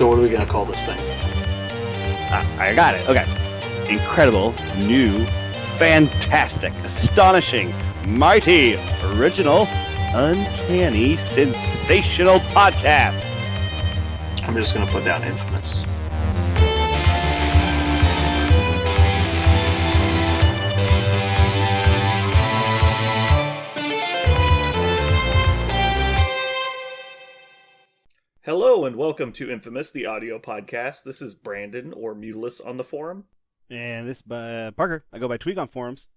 So what are we going to call this thing? I got it. Okay. Incredible, new, fantastic, astonishing, mighty, original, uncanny, sensational podcast. I'm just going to put down infamous. Hello and welcome to Infamous, the audio podcast. This is Brandon, or Mutilus on the forum. And this Parker. I go by Tweak on forums.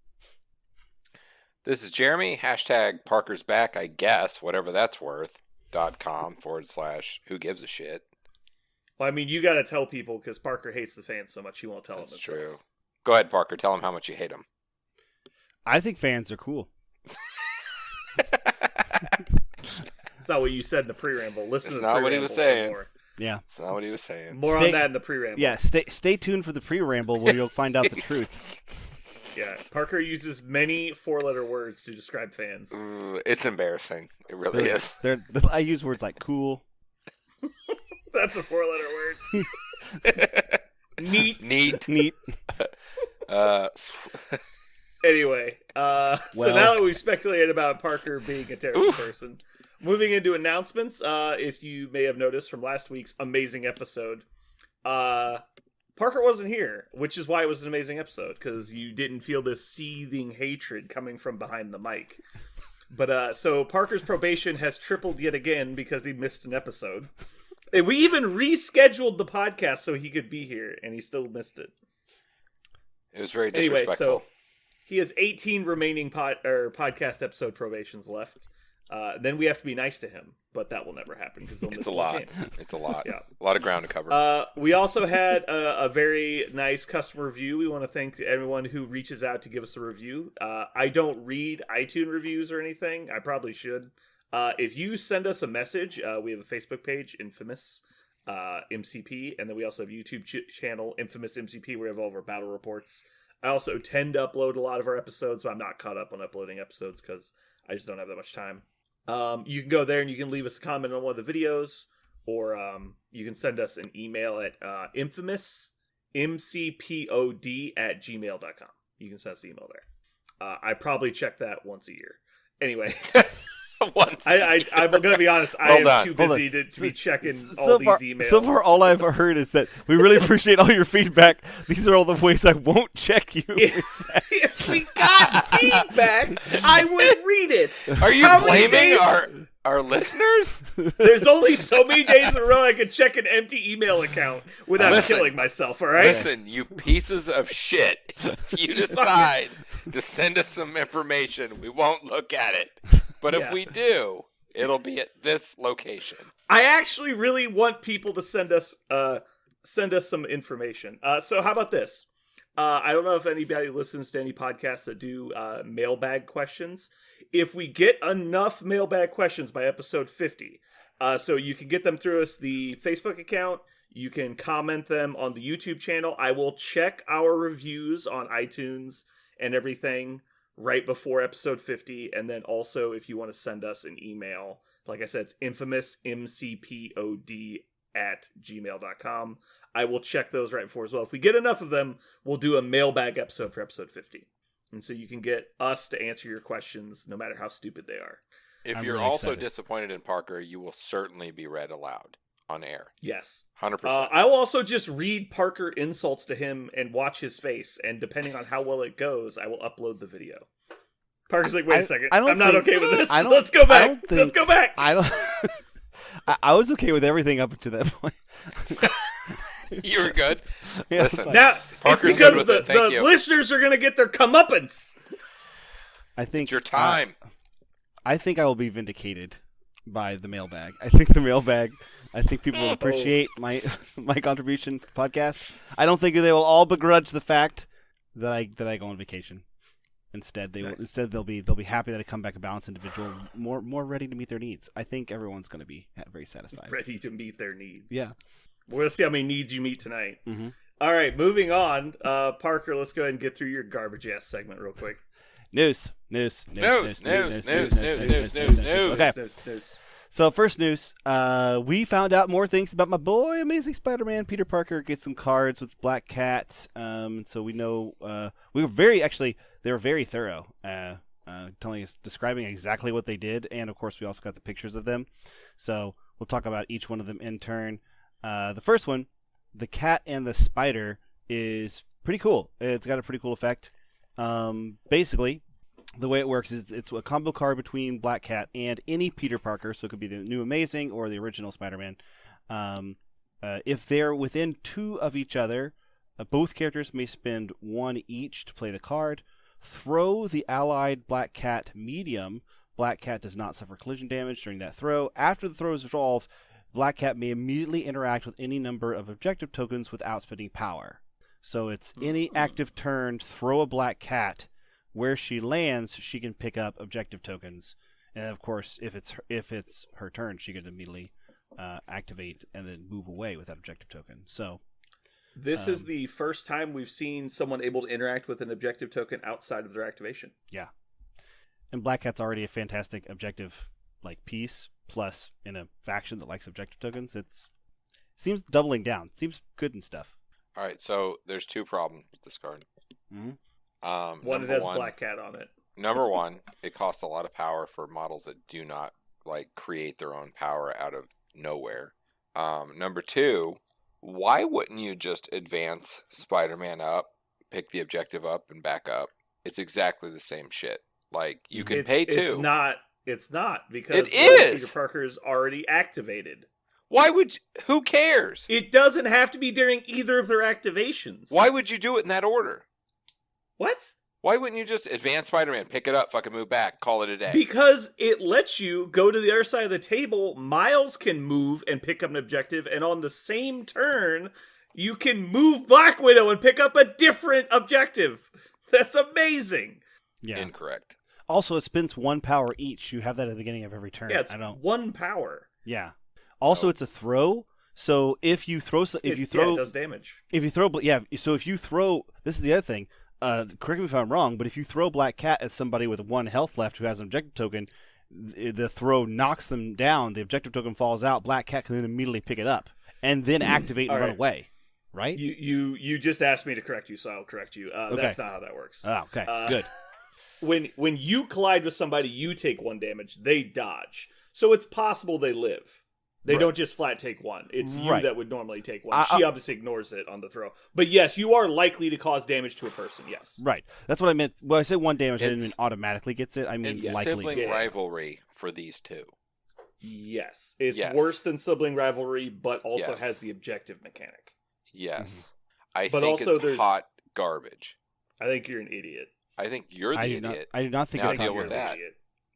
This is Jeremy, hashtag Parker's back, I guess, whatever that's worth, .com/who gives a shit. Well, I mean, you got to tell people because Parker hates the fans so much he won't tell them. That's true. Go ahead, Parker. Tell them how much you hate them. I think fans are cool. That's not what you said in the pre-ramble. Listen to the not what he was saying. More. Yeah. That's not what he was saying. More on that in the pre-ramble. Yeah, stay tuned for the pre-ramble where you'll find out the truth. Yeah, Parker uses many four-letter words to describe fans. It's embarrassing. It really is. I use words like cool. That's a four-letter word. Neat. Anyway, so now that we've speculated about Parker being a terrible person, moving into announcements, if you may have noticed from last week's amazing episode, Parker wasn't here, which is why it was an amazing episode, because you didn't feel this seething hatred coming from behind the mic. But so Parker's probation has tripled yet again because he missed an episode. And we even rescheduled the podcast so he could be here, and he still missed it. It was very disrespectful. Anyway, so he has 18 remaining podcast episode probations left. Then we have to be nice to him, but that will never happen because it's a lot. It's a lot. Yeah, a lot of ground to cover. We also had a very nice customer review. We want to thank everyone who reaches out to give us a review. I don't read iTunes reviews or anything. I probably should. If you send us a message, we have a Facebook page, Infamous MCP, and then we also have a YouTube channel, Infamous MCP, where we have all of our battle reports. I also tend to upload a lot of our episodes, but I'm not caught up on uploading episodes because I just don't have that much time. You can go there and you can leave us a comment on one of the videos, or you can send us an email at infamousmcpod@gmail.com. You can send us an email there. I probably check that once a year. Anyway. Once. I'm going to be honest. I am too busy to be checking all these emails. So far, all I've heard is that we really appreciate all your feedback. These are all the ways I won't check you. If we got feedback, I would read it. Are you blaming our listeners? There's only so many days in a row I can check an empty email account without killing myself, all right? Listen, you pieces of shit. If you decide to send us some information, we won't look at it. But if we do, it'll be at this location. I actually really want people to send us some information. So how about this? I don't know if anybody listens to any podcasts that do mailbag questions. If we get enough mailbag questions by episode 50, so you can get them through the Facebook account. You can comment them on the YouTube channel. I will check our reviews on iTunes and everything right before episode 50, and then also if you want to send us an email, like I said, it's infamousmcpod@gmail.com. I will check those right before as well. If we get enough of them, we'll do a mailbag episode for episode 50. And so you can get us to answer your questions no matter how stupid they are. If I'm you're really also excited. disappointed in Parker, you will certainly be read aloud on air. Yes. 100%. I will also just read Parker insults to him and watch his face, and depending on how well it goes, I will upload the video. Parker's like, wait a second. I'm not okay with this. Let's go back. Let's go back. I was okay with everything up to that point. You were good. Yeah, Listen, now, Parker's it's because good with it. Thank the you. listeners are going to get their comeuppance. I think It's your time. I think I will be vindicated by the mailbag. I think people will appreciate my contribution to the podcast. I don't think they will all begrudge the fact that I go on vacation. Instead, they'll be happy that I come back a balanced individual, more ready to meet their needs. I think everyone's going to be very satisfied. Ready to meet their needs. Yeah. We're going to see how many needs you meet tonight. Mm-hmm. All right, moving on. Parker, let's go ahead and get through your garbage ass segment real quick. News. News. Okay. So first news, we found out more things about my boy, Amazing Spider-Man. Peter Parker gets some cards with Black Cat. So we know they were very thorough, telling us, describing exactly what they did, and of course we also got the pictures of them. So we'll talk about each one of them in turn. The first one, the cat and the spider, is pretty cool. It's got a pretty cool effect. Basically, the way it works is it's a combo card between Black Cat and any Peter Parker, so it could be the new Amazing or the original Spider-Man. If they're within 2 of each other, both characters may spend 1 each to play the card. Throw the allied Black Cat medium. Black Cat does not suffer collision damage during that throw. After the throw is resolved, Black Cat may immediately interact with any number of objective tokens without spending power. So it's any active turn, throw a Black Cat. Where she lands, she can pick up objective tokens, and of course, if it's her turn, she can immediately activate and then move away with that objective token. So this is the first time we've seen someone able to interact with an objective token outside of their activation. Yeah, and Black Cat's already a fantastic objective piece. Plus, in a faction that likes objective tokens, seems doubling down. Seems good and stuff. All right, so there's 2 problems with this card. Mm-hmm. One, it has Black Cat on it. Number 1, it costs a lot of power for models that do not create their own power out of nowhere. Number 2, why wouldn't you just advance Spider-Man up, pick the objective up, and back up? It's exactly the same shit. You can pay 2. It's not because it is. Peter Parker's already activated. Why would who cares? It doesn't have to be during either of their activations. Why would you do it in that order? What? Why wouldn't you just advance Spider-Man, pick it up, fucking move back, call it a day? Because it lets you go to the other side of the table. Miles can move and pick up an objective, and on the same turn, you can move Black Widow and pick up a different objective. That's amazing. Yeah. Incorrect. Also, it spends 1 power each. You have that at the beginning of every turn. Yeah, it's 1 power. Yeah. Also, It's a throw. So if you throw, it does damage. So if you throw, this is the other thing. Correct me if I'm wrong, but if you throw Black Cat at somebody with 1 health left who has an objective token, the throw knocks them down. The objective token falls out. Black Cat can then immediately pick it up and then activate and run away. Right? You just asked me to correct you, so I'll correct you. Okay. That's not how that works. Oh, okay, good. When you collide with somebody, you take 1 damage. They dodge, so it's possible they live. They don't just flat take 1. It's you that would normally take 1. She obviously ignores it on the throw. But yes, you are likely to cause damage to a person, yes. Right. That's what I meant. Well, I said 1 damage, I didn't mean automatically gets it. I mean it's likely. Sibling rivalry for these 2. Yes. It's worse than sibling rivalry, but also has the objective mechanic. Yes. I think it's hot garbage. I think you're an idiot. I think you're the idiot. I do not think now it's deal with that.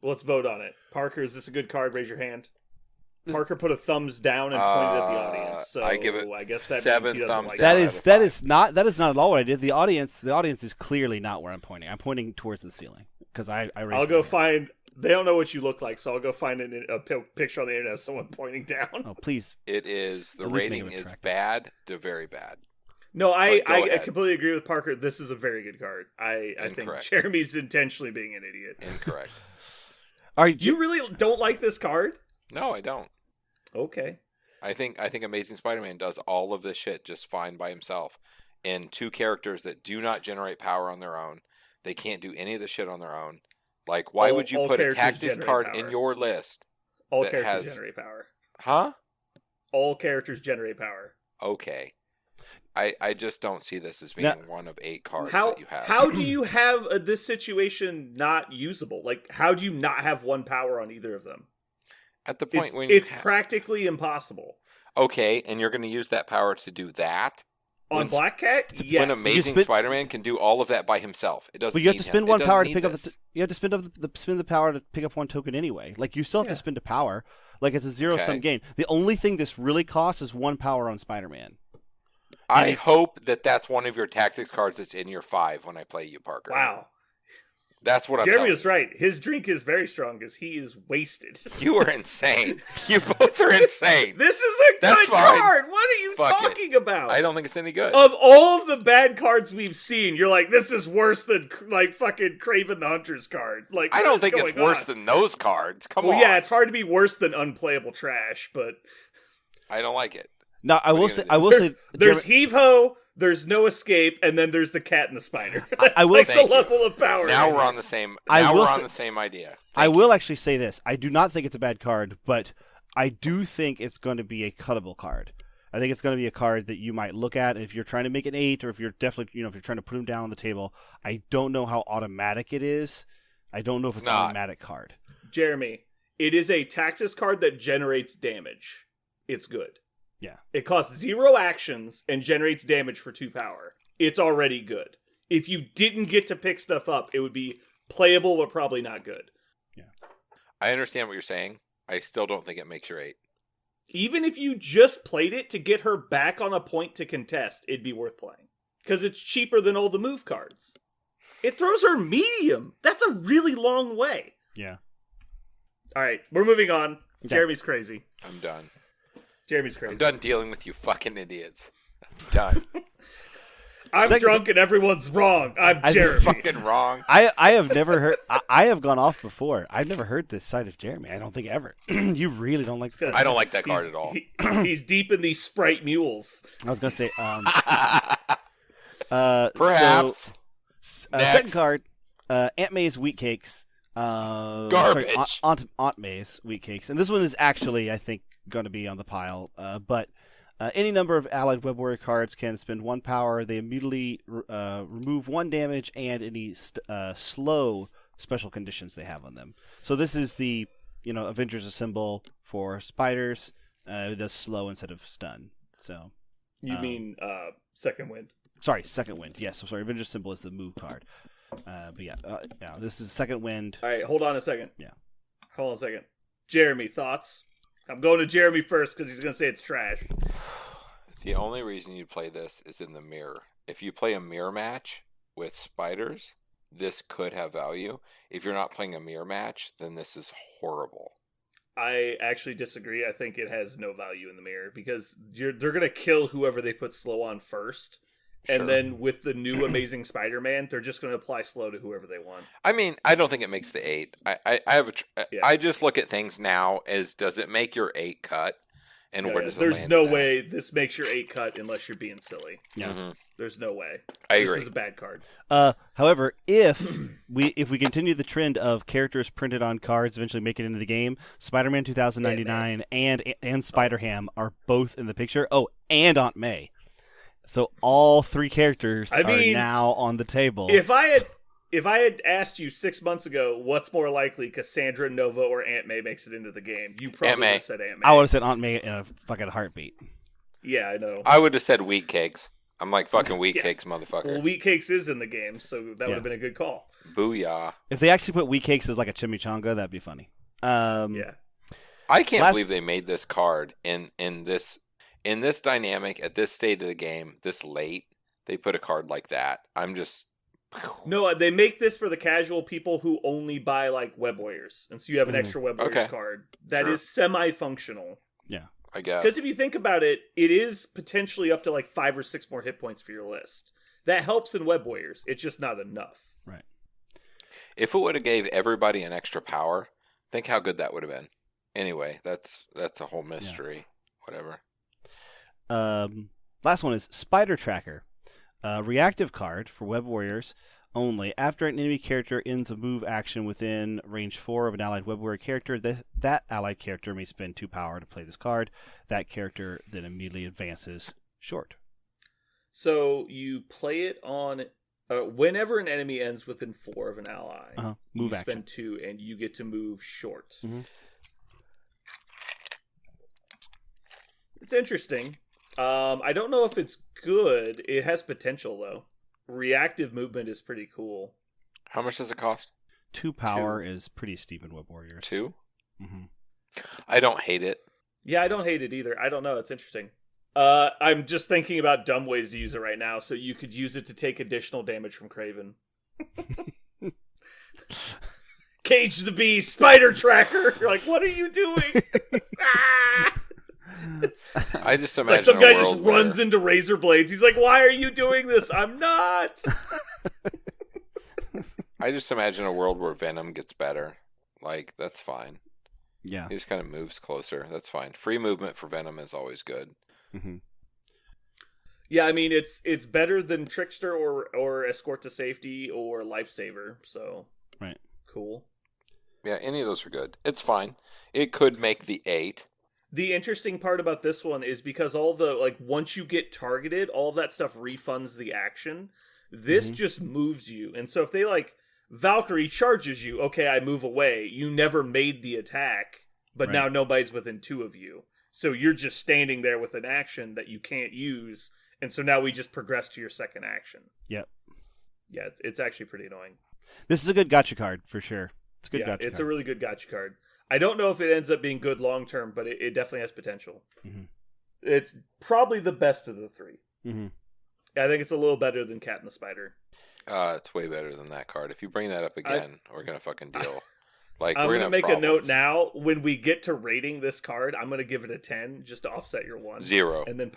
Well, let's vote on it. Parker, is this a good card? Raise your hand. Parker put a thumbs down and pointed at the audience. So I give it I guess that 7 thumbs like down. That is not at all what I did. The audience is clearly not where I'm pointing. I'm pointing towards the ceiling because I raised I'll go hand. find. They don't know what you look like, so I'll go find a picture on the internet of someone pointing down. Oh, please. It is the rating is bad to very bad. No, I completely agree with Parker. This is a very good card. I think Jeremy's intentionally being an idiot. Incorrect. All right, you really don't like this card? No, I don't. Okay. I think Amazing Spider-Man does all of this shit just fine by himself. And 2 characters that do not generate power on their own. They can't do any of the shit on their own. Why would you put a tactics card in your list? All characters generate power. Huh? All characters generate power. Okay. I just don't see this as being one of 8 cards that you have. How do you have this situation not usable? How do you not have 1 power on either of them? At the point it's practically impossible. Okay, and you're going to use that power to do that? On Black Cat? Yes. When Amazing Spider-Man can do all of that by himself. It doesn't. But you have to spend 1 power to pick up you have to spend the power to pick up 1 token anyway. You still have to spend a power. It's a zero-sum game. The only thing this really costs is 1 power on Spider-Man. I hope that's one of your tactics cards that's in your 5 when I play you, Parker. Wow. That's what I'm Jeremy telling is right. His drink is very strong because he is wasted. you. You are insane. You both are insane. This is a That's good fine. card. What are you Fuck it. talking about? I don't think it's any good. Of all of the bad cards we've seen, you're like, this is worse than like fucking Craven the Hunter's card. Like, I what don't is think it's going worse on? than those cards. Come Well, on. yeah, it's hard to be worse than unplayable trash, but I don't like it. No, I What are will you say. gonna I do? will say. there's Jeremy- heave ho, there's no escape, and then there's the cat and the spider. That's I will like say- the Thank you. level of power. Now right we're there. on the same. I Now will we're say- on the same idea. I Thank will you. actually say this. I do not think it's a bad card, but I do think it's going to be a cuttable card. I think it's going to be a card that you might look at if you're trying to make an 8, or if you're definitely, if you're trying to put him down on the table. I don't know how automatic it is. I don't know if it's an Not. automatic card. Jeremy, it is a Tactus card that generates damage. It's good. Yeah. It costs 0 actions and generates damage for 2 power. It's already good. If you didn't get to pick stuff up, it would be playable, but probably not good. I understand what you're saying. I still don't think it makes your 8. Even if you just played it to get her back on a point to contest, it'd be worth playing. Because it's cheaper than all the move cards. It throws her medium. That's a really long way. Yeah. All right, we're moving on. Okay. Jeremy's crazy. I'm done. Jeremy's crazy. I'm done dealing with you fucking idiots. I'm done. I'm Second- drunk and everyone's wrong. I'm I- Jeremy. Fucking wrong. I have never heard. I have gone off before. I've never heard this side of Jeremy. I don't think ever. You really don't like this card. I don't like that card at all. He's deep in these Sprite mules. I was gonna say. Perhaps. Second Next. card, Aunt May's wheat cakes. Garbage. Sorry, Aunt May's wheat cakes, and this one is actually, I think, going to be on the pile. But any number of allied web warrior cards can spend 1 power. They immediately remove 1 damage and any slow special conditions they have on them. So this is the Avengers Assemble for spiders. It does slow instead of stun. So You mean Second Wind? sorry, Second Wind. Yes, I'm sorry. Avengers Symbol is the move card. But yeah, this is Second Wind. All right, hold on a second. Yeah. Hold on a second. Jeremy, thoughts? I'm going to Jeremy first because he's going to say it's trash. The only reason you play this is in the mirror. If you play a mirror match with spiders, this could have value. If you're not playing a mirror match, then this is horrible. I actually disagree. I think it has no value in the mirror because they're going to kill whoever they put slow on first. Sure. And then with the new Amazing Spider-Man, they're just going to apply slow to whoever they want. I mean, I don't think it makes the 8. I have Yeah. I just look at things now as, does it make your 8 cut, and Yeah, where does it there's land no in that? way this makes your 8 cut unless you're being silly. Yeah. Mhm. There's no way. I This agree. is a bad card. However, if we continue the trend of characters printed on cards eventually make it into the game, Spider-Man 2099 and Spider-Ham are both in the picture. Oh, and Aunt May. So all 3 characters I are mean, now on the table. If I had asked you 6 months ago what's more likely, Cassandra, Nova, or Aunt May makes it into the game, you probably Aunt would May. have said Aunt May. I would have said Aunt May in a fucking heartbeat. Yeah, I know. I would have said wheat cakes. I'm like, fucking wheat Yeah. cakes, motherfucker. Well, Wheat Cakes is in the game, so that would Yeah. have been a good call. Booyah. If they actually put wheat cakes as like a chimichanga, that'd be funny. Yeah. I can't Last- believe they made this card in this dynamic at this state of the game this late. They put a card like that. I'm just No, they make this for the casual people who only buy like Web Warriors, and so you have an Mhm. extra Web Warriors Okay. card that Sure. is semi-functional. I guess. Because if you think about it, it is potentially up to like 5 or 6 more hit points for your list. That helps in Web Warriors. It's just not enough. If it would have gave everybody an extra power, think how good that would have been. Anyway, that's a whole mystery. Whatever. Last one is Spider Tracker. Reactive card for Web Warriors only. After an enemy character ends a move action within range 4 of an allied Web Warrior character, that allied character may spend 2 power to play this card. That character then immediately advances short. So you play it on whenever an enemy ends within 4 of an ally. Move you action. spend 2, and you get to move short. Mhm. It's interesting. I don't know if it's good. It has potential though. Reactive movement is pretty cool. How much does it cost? 2 power is pretty steep in Web Warriors. 2? Mm-hmm. I don't hate it. Yeah, I don't hate it either. I don't know. It's interesting. I'm just thinking about dumb ways to use it right now. So you could use it to take additional damage from Craven. Cage the Bee, Spider Tracker. You're like, what are you doing? Ah! I just It's imagine like some a guy world just runs where, into razor blades. He's like, why are you doing this? I'm not. I just imagine a world where Venom gets better. Like, that's fine. Yeah. He just kind of moves closer. That's fine. Free movement for Venom is always good. Hmm. Yeah, I mean, it's better than Trickster or Escort to Safety or Lifesaver. So, Right. Cool. Yeah, any of those are good. It's fine. It could make the 8. The interesting part about this one is because all the, like, once you get targeted, all of that stuff refunds the action. This just moves you. And so if they, like, Valkyrie charges you, okay, I move away. You never made the attack, but Right. now nobody's within 2 of you. So you're just standing there with an action that you can't use. And so now we just progress to your second action. Yep. Yeah, it's actually pretty annoying. This is a good gotcha card for sure. It's a good Yeah, gotcha it's card. a really good gotcha card. I don't know if it ends up being good long term, but it definitely has potential. Mhm. It's probably the best of the 3. Hmm. I think it's a little better than Cat and the Spider. It's way better than that card. If you bring that up again, we're gonna fucking deal. Like, I'm we're going to gonna make have a note problems. now. When we get to rating this card, I'm going to give it a 10 just to offset your 1. 0. And then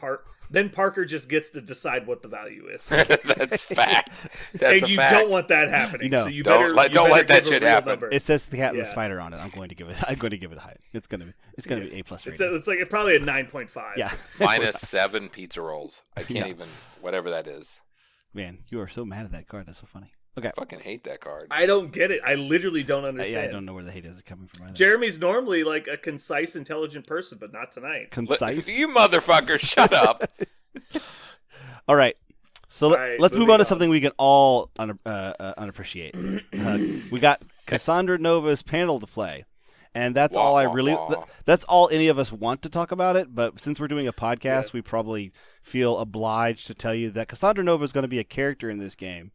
Parker just gets to decide what the value is. That's fact. That's and a you fact. don't want that happening. No. So you Don't better let- you don't better let that give a shit real happen. number. It says the cat and Yeah. the spider on it. I'm going to give it a high. It's gonna be A plus rating. It's like probably a 9.5. Yeah. Minus 7 pizza rolls. I can't Yeah. even, whatever that is. Man, you are so mad at that card. That's so funny. Okay. I fucking hate that card. I don't get it. I literally don't understand. Yeah, I don't know where the hate is coming from either. Jeremy's normally like a concise, intelligent person, but not tonight. Concise. You motherfucker, shut up. All right. So All right, let's move moving on to on. something we can all unappreciate. We got Cassandra Nova's panel to play, and that's Wah, all I wah, really. wah. That's all any of us want to talk about it. But since we're doing a podcast, Yeah. we probably feel obliged to tell you that Cassandra Nova is going to be a character in this game.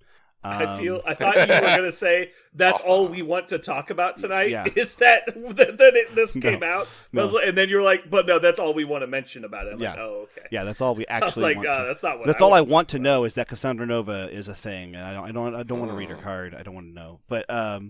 I thought you were going to say that's Awesome. all we want to talk about tonight. Yeah. Is that this No. came out? No. I was like- and then you're like, but no, that's all we want to mention about it. I'm like, Yeah. oh, okay. Yeah, that's all we I was actually like, want. To. that's not what. That's all I wanted want to talk know is that Cassandra Nova is a thing, and I don't want to read her Mm. card. I don't want to know. But about.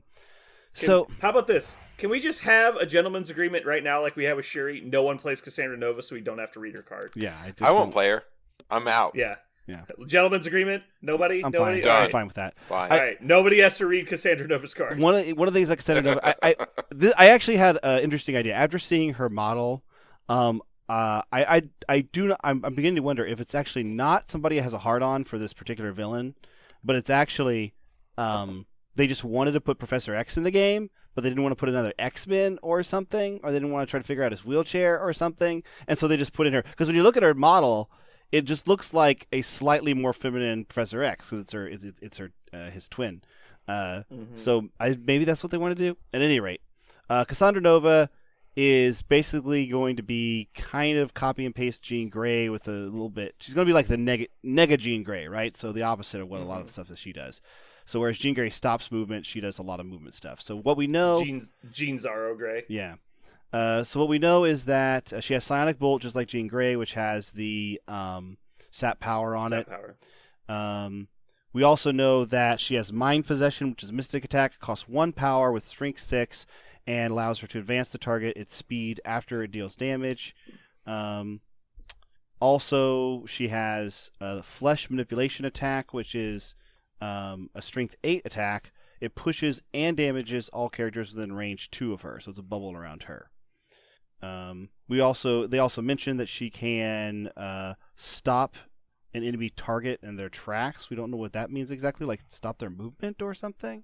How about this? Can we just have a gentleman's agreement right now, like we have with Shuri? No one plays Cassandra Nova, so we don't have to read her card. yeah, I, just I won't don't- play her. I'm out. Yeah. Yeah. Gentleman's agreement. Nobody. I'm Nobody. fine. All I'm right. fine with that. Fine. All right. Nobody has to read Cassandra Nova's card. One of the things like Cassandra Nova, I actually had an interesting idea after seeing her model. I do not, I'm beginning to wonder if it's actually not somebody has a hard on for this particular villain, but it's actually they just wanted to put Professor X in the game, but they didn't want to put another X-Men or something, or they didn't want to try to figure out his wheelchair or something, and so they just put in her because when you look at her model, it just looks like a slightly more feminine Professor X because it's her his twin. So maybe that's what they want to do. At any rate, Cassandra Nova is basically going to be kind of copy and paste Jean Grey with a little bit. She's going to be like the nega Jean Grey, right? So the opposite of what a lot of the stuff that she does. So whereas Jean Grey stops movement, she does a lot of movement stuff. So what we know, Jean Zaro Gray. yeah. So what we know is that she has Psionic Bolt, just like Jean Grey, which has the sap power on Sap it. Power. We also know that she has Mind Possession, which is a Mystic attack. It costs 1 power with Strength 6 and allows her to advance the target at speed after it deals damage. Also, she has a Flesh Manipulation attack, which is a Strength 8 attack. It pushes and damages all characters within range 2 of her, so it's a bubble around her. They also mentioned that she can stop an enemy target in their tracks. We don't know what that means exactly, like stop their movement or something.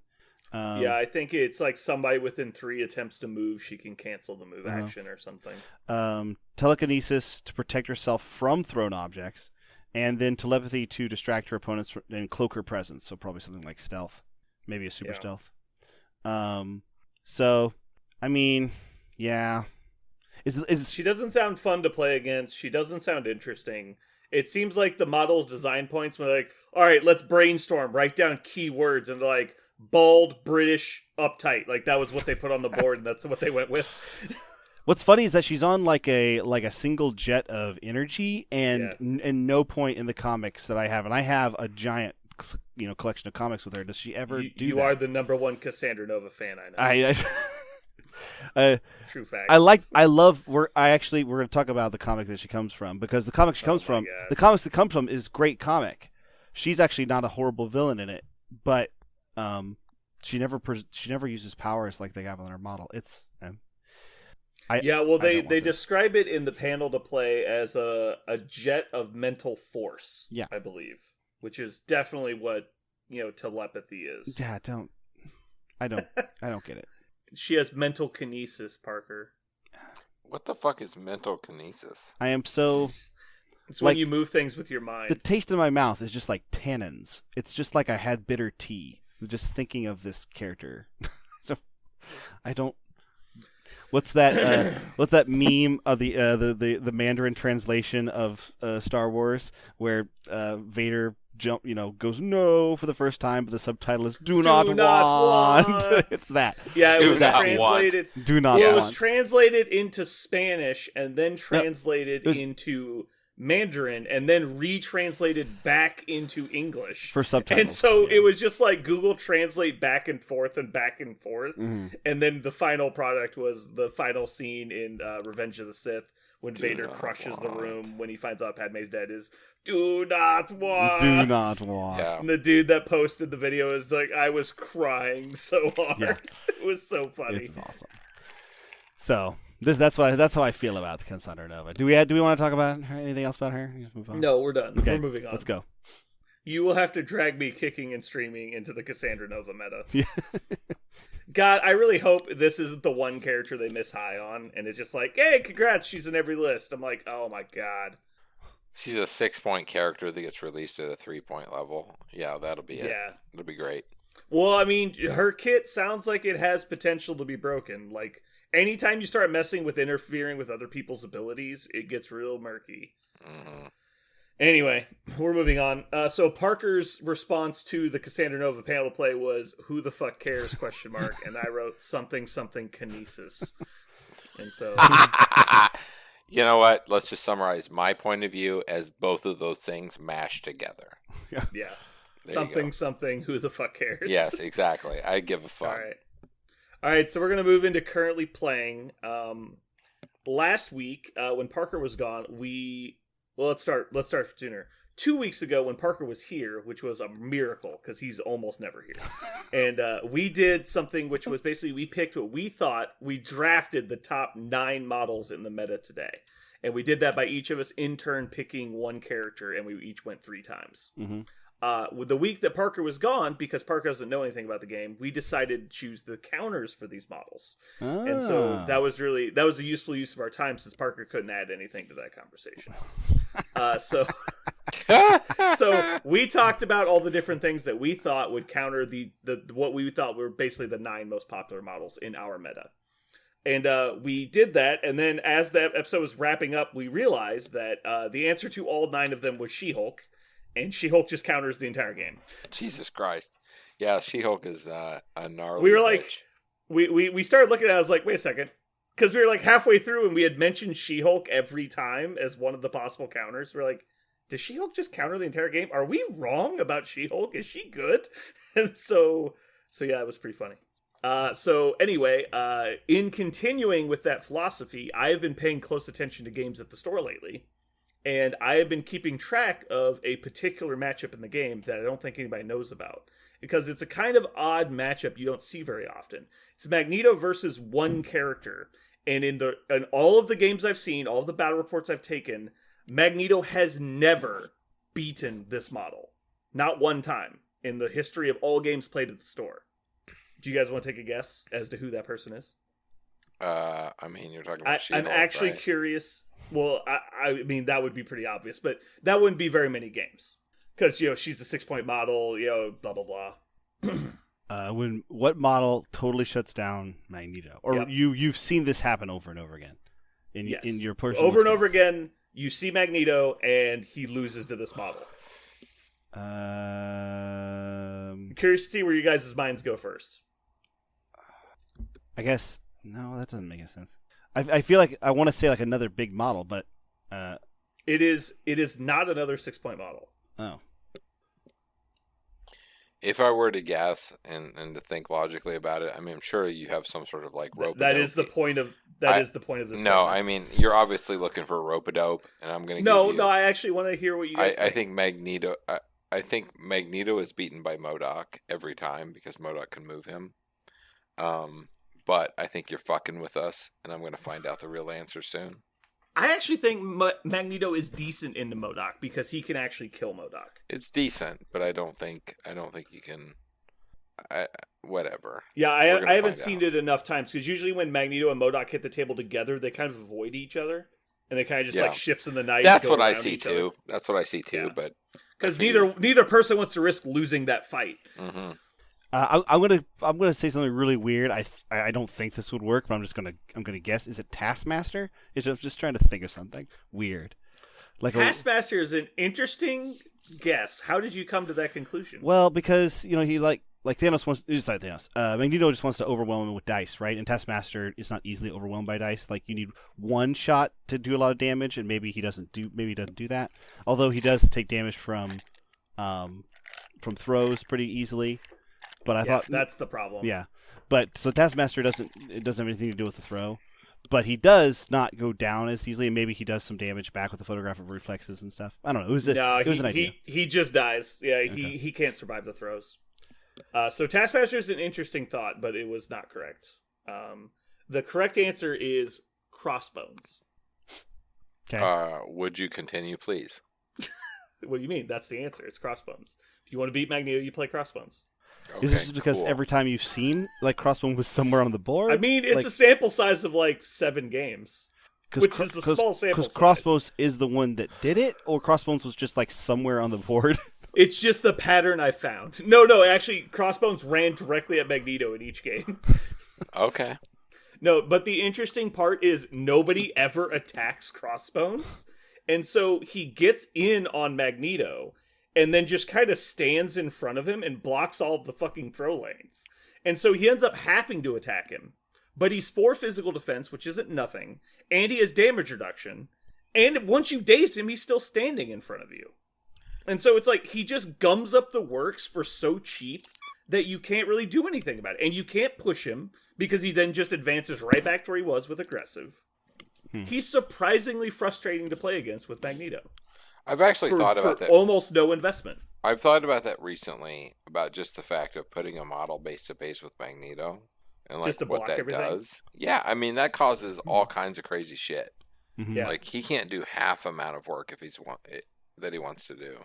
Yeah, I think it's like somebody within 3 attempts to move, she can cancel the move action or something. Telekinesis to protect herself from thrown objects, and then telepathy to distract her opponents and cloak her presence. So probably something like stealth, maybe a super stealth. So, I mean, yeah. She doesn't sound fun to play against. She doesn't sound interesting. It seems like the model's design points were like, all right, let's brainstorm, write down keywords, and they're like, bald, British, uptight. Like that was what they put on the board, and that's what they went with. What's funny is that she's on like a single jet of energy, and and no point in the comics that I have, and I have a giant collection of comics with her. Does she ever do you that? are the number one Cassandra Nova fan I know. True fact. I love. We're going to talk about the comic that she comes from, because the comic she comes from, God. the comics that comes from is great comic. She's actually not a horrible villain in it, but she never uses powers like they have on her model. It's they describe it in the panel to play as a jet of mental force. Yeah, I believe, which is definitely what telepathy is. Yeah, I don't get it. She has mental kinesis, Parker. What the fuck is mental kinesis? I am so. It's when you move things with your mind. The taste in my mouth is just like tannins. It's just like I had bitter tea. Just thinking of this character. I don't. What's that? What's that meme of the Mandarin translation of Star Wars where Vader goes no for the first time, but the subtitle is "Do not want." It's that. Yeah, it Do was not translated. want. Do not Well, want. it was translated into Spanish and then translated into Mandarin and then retranslated back into English For subtitles. And so it was just like Google Translate back and forth and back and forth. Mm-hmm. And then the final product was the final scene in Revenge of the Sith when Vader crushes the room when he finds out Padme's dead is "Do not want." Do not want. Yeah. And the dude that posted the video is like, I was crying so hard. Yeah. It was so funny. It's awesome. So that's how I feel about Cassandra Nova. Do we want to talk about her? Anything else about her? Move on. No, we're done. Okay, We're moving on. Let's go. You will have to drag me kicking and streaming into the Cassandra Nova meta. Yeah. God, I really hope this isn't the one character they miss high on, and it's just like, hey, congrats, she's in every list. I'm like, oh my god. She's a 6-point character that gets released at a 3-point level. Yeah, that'll be it. Yeah. It'll be great. Well, I mean, her kit sounds like it has potential to be broken. Like, anytime you start messing with interfering with other people's abilities, it gets real murky. Mm-hmm. Anyway, we're moving on. So Parker's response to the Cassandra Nova panel play was, "Who the fuck cares?" ? And I wrote something kinesis. And so, You know what? Let's just summarize my point of view as both of those things mashed together. yeah, There you go. something. Who the fuck cares? Yes, exactly. I give a fuck. All right. So we're gonna move into currently playing. Last week, when Parker was gone, let's start sooner. 2 weeks ago, when Parker was here, which was a miracle because he's almost never here, and we did something which was basically we picked what we thought. We drafted the top 9 models in the meta today, and we did that by each of us in turn picking one character, and we each went 3 times. Mm-hmm. With the week that Parker was gone, because Parker doesn't know anything about the game, we decided to choose the counters for these models. And so that was a useful use of our time since Parker couldn't add anything to that conversation. So we talked about all the different things that we thought would counter the what we thought were basically the 9 most popular models in our meta. And we did that, and then as that episode was wrapping up, we realized that the answer to all 9 of them was She-Hulk, and She-Hulk just counters the entire game. Jesus Christ. Yeah, She-Hulk is a gnarly We were like, bitch. we started looking at it, I was like, wait a second. Because we were like halfway through and we had mentioned She-Hulk every time as one of the possible counters. We're like, does She-Hulk just counter the entire game? Are we wrong about She-Hulk? Is she good? And so yeah, it was pretty funny. So anyway, in continuing with that philosophy, I have been paying close attention to games at the store lately. And I have been keeping track of a particular matchup in the game that I don't think anybody knows about. Because it's a kind of odd matchup you don't see very often. It's Magneto versus one character. And in all of the games I've seen, all of the battle reports I've taken, Magneto has never beaten this model. Not one time in the history of all games played at the store. Do you guys want to take a guess as to who that person is? I mean, you're talking about She-Hulk, I'm actually right? curious. Well, I mean, that would be pretty obvious, but that wouldn't be very many games. Because, she's a 6-point model, blah, blah, blah. What model totally shuts down Magneto? Or Yep. you've seen this happen over and over again in Yes. in your personal Over and over experience? again, you see Magneto, and he loses to this model. I'm curious to see where you guys' minds go first. I guess no, that doesn't make any sense. I feel like I want to say like another big model, but It is not another 6-point model. oh, If I were to guess and to think logically about it, I mean, I'm sure you have some sort of like rope. That is the point of is the point of this. No, segment. I mean, you're obviously looking for rope-a-dope, and I'm going to No, give you... no, I actually want to hear what you guys I think. think Magneto... I think Magneto is beaten by MODOK every time because MODOK can move him. But I think you're fucking with us, and I'm going to find out the real answer soon. I actually think Magneto is decent into MODOK because he can actually kill MODOK. It's decent, but I don't think you can... whatever. Yeah, We're gonna I haven't find seen out. it enough times because usually when Magneto and MODOK hit the table together, they kind of avoid each other and they kind of just Yeah. like ships in the night. That's go what I around see each too. That's what I see too. Yeah. But because I figured- neither person wants to risk losing that fight. Mhm. I'm gonna say something really weird. I don't think this would work, but I'm gonna guess. Is it Taskmaster? I'm just trying to think of something weird. Like Taskmaster is an interesting guess. How did you come to that conclusion? well, because he like Thanos wants. It's not Thanos. Magneto just wants to overwhelm him with dice, right? And Taskmaster is not easily overwhelmed by dice. Like you need one shot to do a lot of damage, and maybe he doesn't do that. Although he does take damage from throws pretty easily. But I thought that's the problem. yeah, but so Taskmaster doesn't have anything to do with the throw, but he does not go down as easily, and maybe he does some damage back with the photograph of reflexes and stuff. I don't know. It was an idea. He just dies. Yeah, Okay. he can't survive the throws. So Taskmaster is an interesting thought, but it was not correct. The correct answer is Crossbones. Okay. Would you continue, please? What do you mean? That's the answer. It's Crossbones. If you want to beat Magneto, you play Crossbones. Okay, Is this just because cool. every time you've seen Crossbone was somewhere on the board? I mean, it's Like, a sample size of like 7 games. which is a small sample size. Crossbones is the one that did it, or Crossbones was just like somewhere on the board. It's just the pattern I found. No, actually, Crossbones ran directly at Magneto in each game. Okay. No, but the interesting part is nobody ever attacks Crossbones. And so he gets in on Magneto and then just kind of stands in front of him and blocks all of the fucking throw lanes. And so he ends up having to attack him. But he's 4 physical defense, which isn't nothing, and he has damage reduction. And once you daze him, he's still standing in front of you. And so it's like he just gums up the works for so cheap that you can't really do anything about it. And you can't push him because he then just advances right back to where he was with aggressive. He's surprisingly frustrating to play against with Magneto. I've actually thought about for that. almost no investment. I've thought about that recently, about just the fact of putting a model base to base with Magneto and like Just to what block that everything? does. Yeah, I mean that causes all kinds of crazy shit. Mhm. Yeah. Like he can't do half amount of work if that he wants to do.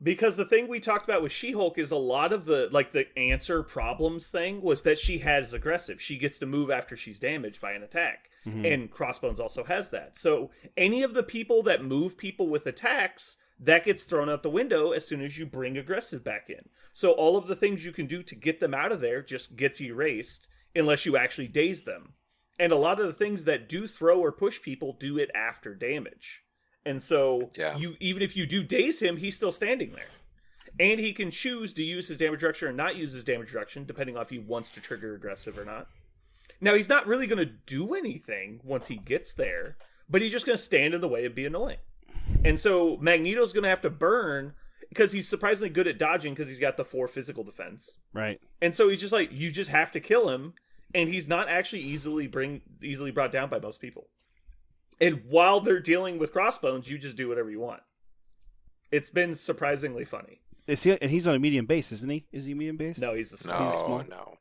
Because the thing we talked about with She-Hulk is a lot of the answer problems thing was that she has aggressive. She gets to move after she's damaged by an attack. And Crossbones also has that. So any of the people that move people with attacks, that gets thrown out the window as soon as you bring aggressive back in. So all of the things you can do to get them out of there just gets erased unless you actually daze them. And a lot of the things that do throw or push people do it after damage. And so Yeah. even if you do daze him, he's still standing there. And he can choose to use his damage reduction or not use his damage reduction, depending on if he wants to trigger aggressive or not. Now, he's not really going to do anything once he gets there, but he's just going to stand in the way and be annoying. And so Magneto's going to have to burn because he's surprisingly good at dodging because he's got the 4 physical defense. Right. And so he's just like, you just have to kill him, and he's not actually easily brought down by most people. And while they're dealing with Crossbones, you just do whatever you want. It's been surprisingly funny. And he's on a medium base, isn't he? Is he medium base? No, he's a small. No, small. no.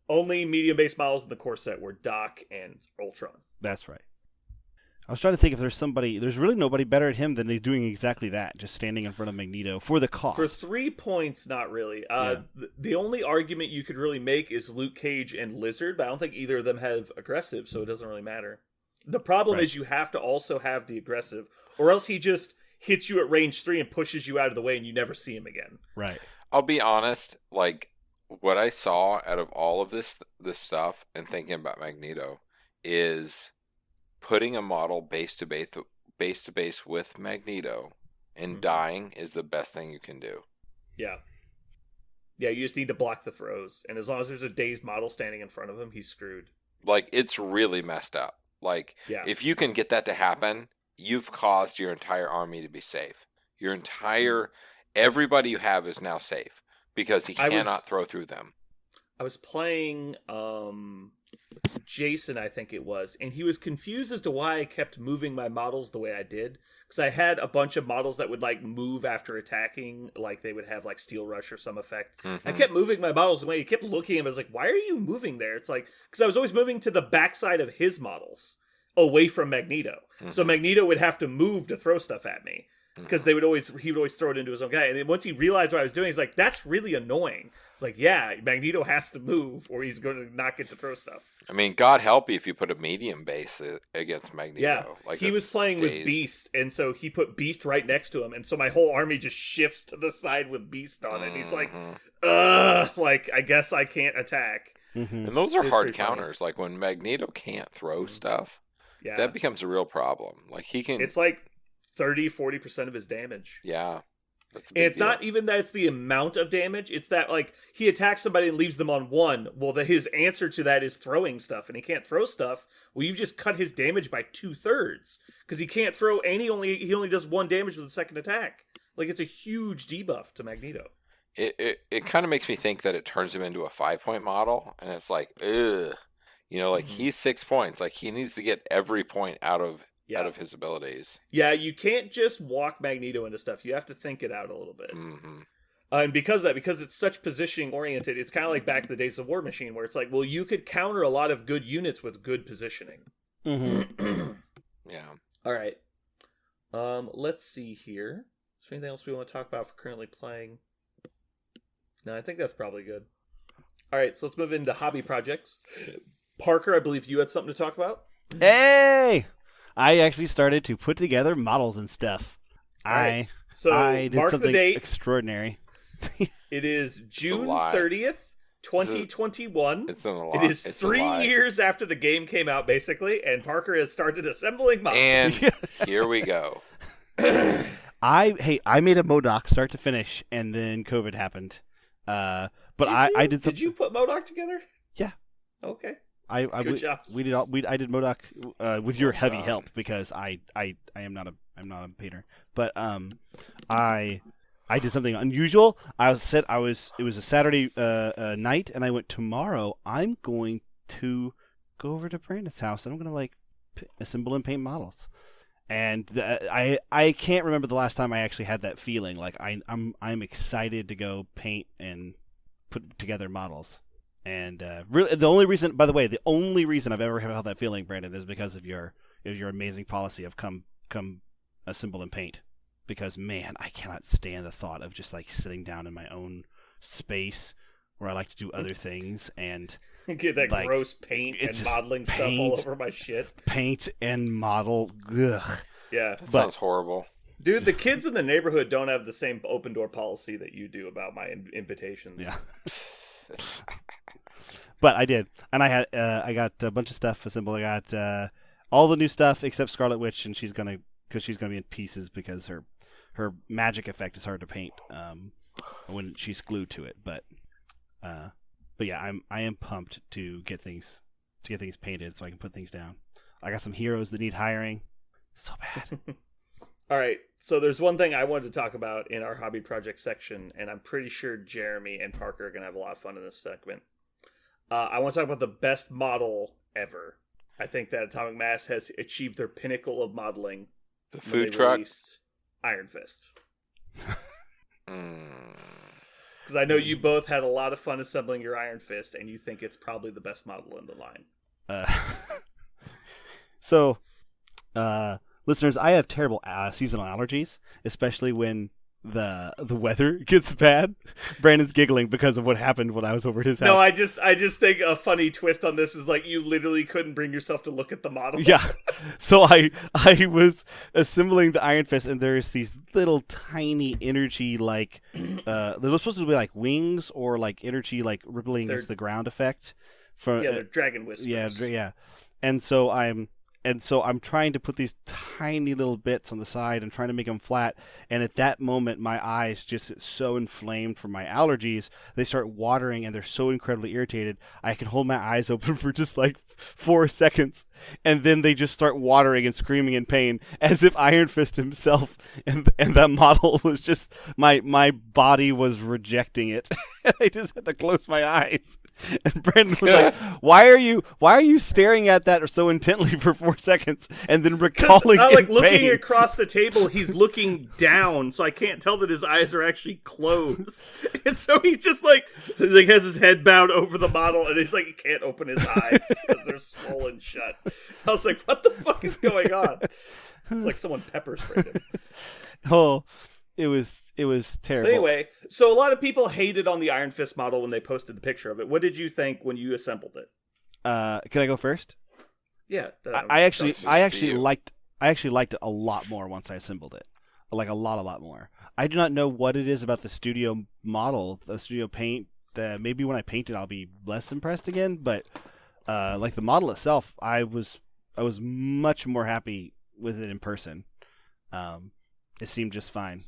Only medium base models in the core set were Doc and Ultron. That's right. I was trying to think if there's really nobody better at him than doing exactly that, just standing in front of Magneto for the cost. For 3 points, not really. Yeah. The only argument you could really make is Luke Cage and Lizard, but I don't think either of them have aggressive, so it doesn't really matter. The problem Right. is you have to also have the aggressive, or else he just hits you at range 3 and pushes you out of the way and you never see him again. Right. I'll be honest, like what I saw out of all of this stuff and thinking about Magneto is putting a model base to base with Magneto and dying is the best thing you can do. Yeah. Yeah, you just need to block the throws, and as long as there's a dazed model standing in front of him, he's screwed. Like it's really messed up. Like Yeah. if you can get that to happen, you've caused your entire army to be safe. Everybody you have is now safe. because he I was- cannot throw through them. I was playing Jason, I think it was, and he was confused as to why I kept moving my models the way I did. Because I had a bunch of models that would like move after attacking, like they would have like Steel Rush or some effect. I Mhm. kept moving my models the way he kept looking at me. I was like, why are you moving there? It's like, because I was always moving to the backside of his models away from Magneto. So Mhm. Magneto would have to move to throw stuff at me. Because Mhm. he would always throw it into his own guy, and then once he realized what I was doing, he's like, "That's really annoying." It's like, yeah, Magneto has to move, or he's going to not get to throw stuff. I mean, God help you if you put a medium base against Magneto. Yeah, Like he was that's playing with dazed. Beast, and so he put Beast right next to him, and so my whole army just shifts to the side with Beast on it. He's like, Mhm. "Ugh, like I guess I can't attack." Mhm. And those are It's hard pretty funny. counters. Like when Magneto can't throw stuff, Yeah, that becomes a real problem. Like he can. it's like 30-40% of his damage. Yeah. That's a And big it's not deal. even that it's the amount of damage. It's that like he attacks somebody and leaves them on one. Well, his answer to that is throwing stuff, and he can't throw stuff. Well, you've just cut his damage by 2/3 because he can't throw, and he only does 1 damage with the second attack. Like it's a huge debuff to Magneto. It kind of makes me think that it turns him into a 5-point model, and it's like, ugh. Like Mhm. he's 6 points. Like he needs to get every point out of Yeah, his abilities. yeah. You can't just walk Magneto into stuff. You have to think it out a little bit. Hmm. And because of that, because it's such positioning oriented, it's kind of like back to the days of War Machine, where it's like, well, you could counter a lot of good units with good positioning. Mhm. Yeah. All right. Let's see here. Is there anything else we want to talk about for currently playing? No, I think that's probably good. All right, so let's move into hobby projects. Parker, I believe you had something to talk about. Hey, I actually started to put together models and stuff. Alright, So I did mark the something date. extraordinary. It is June lie. 30th, 2021. It's in a lot. It is it's 3 a lie. years after the game came out, basically, and Parker has started assembling models. And here we go. I made a MODOK start to finish, and then COVID happened. But I did something. Did you put MODOK together? Yeah. Okay. I Good job. We did all. I did MODOK with your heavy done. help because I'm not a painter, but I did something unusual. It was a Saturday night, and I went tomorrow. I'm going to go over to Brandon's house, and I'm gonna assemble and paint models. And I can't remember the last time I actually had that feeling. Like I'm excited to go paint and put together models. And really, the only reason I've ever had that feeling, Brandon, is because of your amazing policy of come assemble and paint. Because man, I cannot stand the thought of just like sitting down in my own space where I like to do other things and Get that Like, gross paint it's and just modeling stuff all paint. over my shit. paint and model. Ugh. Yeah. That But- sounds horrible. Dude, the kids in the neighborhood don't have the same open door policy that you do about my invitations. Yeah. But I did, and I got a bunch of stuff assembled. I got all the new stuff except Scarlet Witch, and she's gonna be in pieces because her magic effect is hard to paint when she's glued to it. But yeah, I am pumped to get things painted so I can put things down. I got some heroes that need hiring. So bad. All right, so there's one thing I wanted to talk about in our hobby project section, and I'm pretty sure Jeremy and Parker are going to have a lot of fun in this segment. I want to talk about the best model ever. I think that Atomic Mass has achieved their pinnacle of modeling. The when food they truck. released Iron Fist. Mm. Because I know you both had a lot of fun assembling your Iron Fist, and you think it's probably the best model in the line. So, listeners, I have terrible seasonal allergies, especially when the weather gets bad. Brandon's giggling because of what happened when I was over at his house. No, I just think a funny twist on this is like you literally couldn't bring yourself to look at the model. Yeah. So I was assembling the Iron Fist, and there's these little tiny energy they're supposed to be like wings or like energy like rippling against the ground effect. Yeah, they're dragon whispers. Yeah. And so I'm And so I'm trying to put these tiny little bits on the side and trying to make them flat. And at that moment, my eyes just get so inflamed from my allergies. They start watering and they're so incredibly irritated. I can hold my eyes open for just like 4 seconds. And then they just start watering and screaming in pain as if Iron Fist himself and that model was just, my body was rejecting it. And I just had to close my eyes. And Brandon was like, why are you staring at that so intently for 4 seconds and then recalling like in looking pain? across the table, he's looking down, so I can't tell that his eyes are actually closed. And so he's just like has his head bowed over the model, and he's like he can't open his eyes because they're swollen shut. I was like, what the fuck is going on? It's like someone pepper sprayed him. Oh, it was terrible. But anyway, so a lot of people hated on the Iron Fist model when they posted the picture of it. What did you think when you assembled it? Can I go first? Yeah, I actually you. liked it a lot more once I assembled it, like a lot more. I do not know what it is about the studio model, the studio paint. That maybe when I paint it, I'll be less impressed again. But like the model itself, I was much more happy with it in person. It seemed just fine.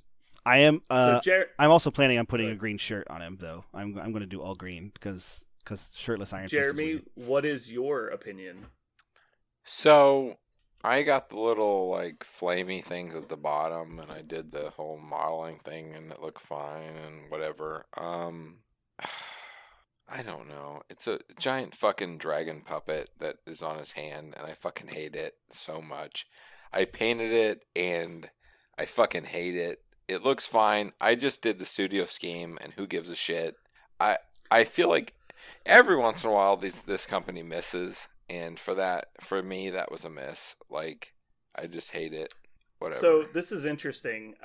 I am. I'm also planning on putting a green shirt on him, though. I'm going to do all green because shirtless Iron Fist is Jeremy, weird. what is your opinion? So I got the little like flamey things at the bottom, and I did the whole modeling thing, and it looked fine and whatever. I don't know. It's a giant fucking dragon puppet that is on his hand, and I fucking hate it so much. I painted it, and I fucking hate it. It looks fine. I just did the studio scheme, and who gives a shit? I feel like every once in a while this company misses, and for me that was a miss. Like, I just hate it. Whatever. So this is interesting.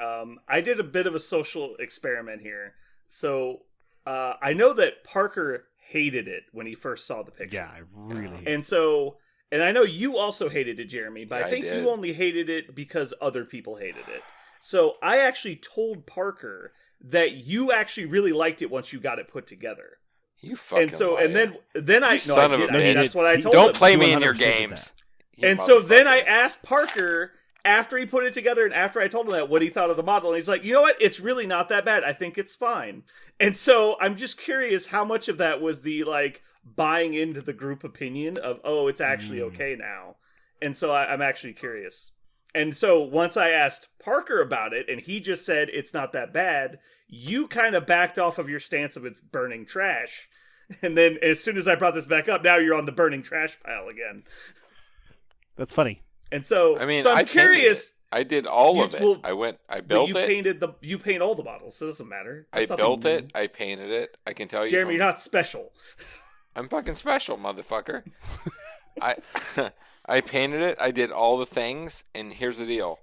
I did a bit of a social experiment here. So I know that Parker hated it when he first saw the picture. Yeah, I really. hate And I know you also hated it, Jeremy, but Yeah, I think I did. you only hated it because other people hated it. So I actually told Parker that you actually really liked it once you got it put together. You fucking liar. Then I You son of a bitch. that's what I told Don't him. play me in your 100% games. did you And so then I motherfucker. asked Parker after he put it together and after I told him that what he thought of the model, and he's like, you know what? It's really not that bad. I think it's fine. And so I'm just curious how much of that was the like buying into the group opinion of, oh, it's actually okay now. And so I'm actually curious. And so once I asked Parker about it and he just said it's not that bad, you kind of backed off of your stance of it's burning trash. And then as soon as I brought this back up, now you're on the burning trash pile again. That's funny. And so, I mean, so I'm I painted curious. it. I did all You- of it. well, I But built you it. you paint all the models, so it doesn't matter. I That's nothing built new. it. I painted it. I can tell you. Jeremy, from- you're not special. I'm fucking special, motherfucker. I I painted it. I did all the things, and here's the deal: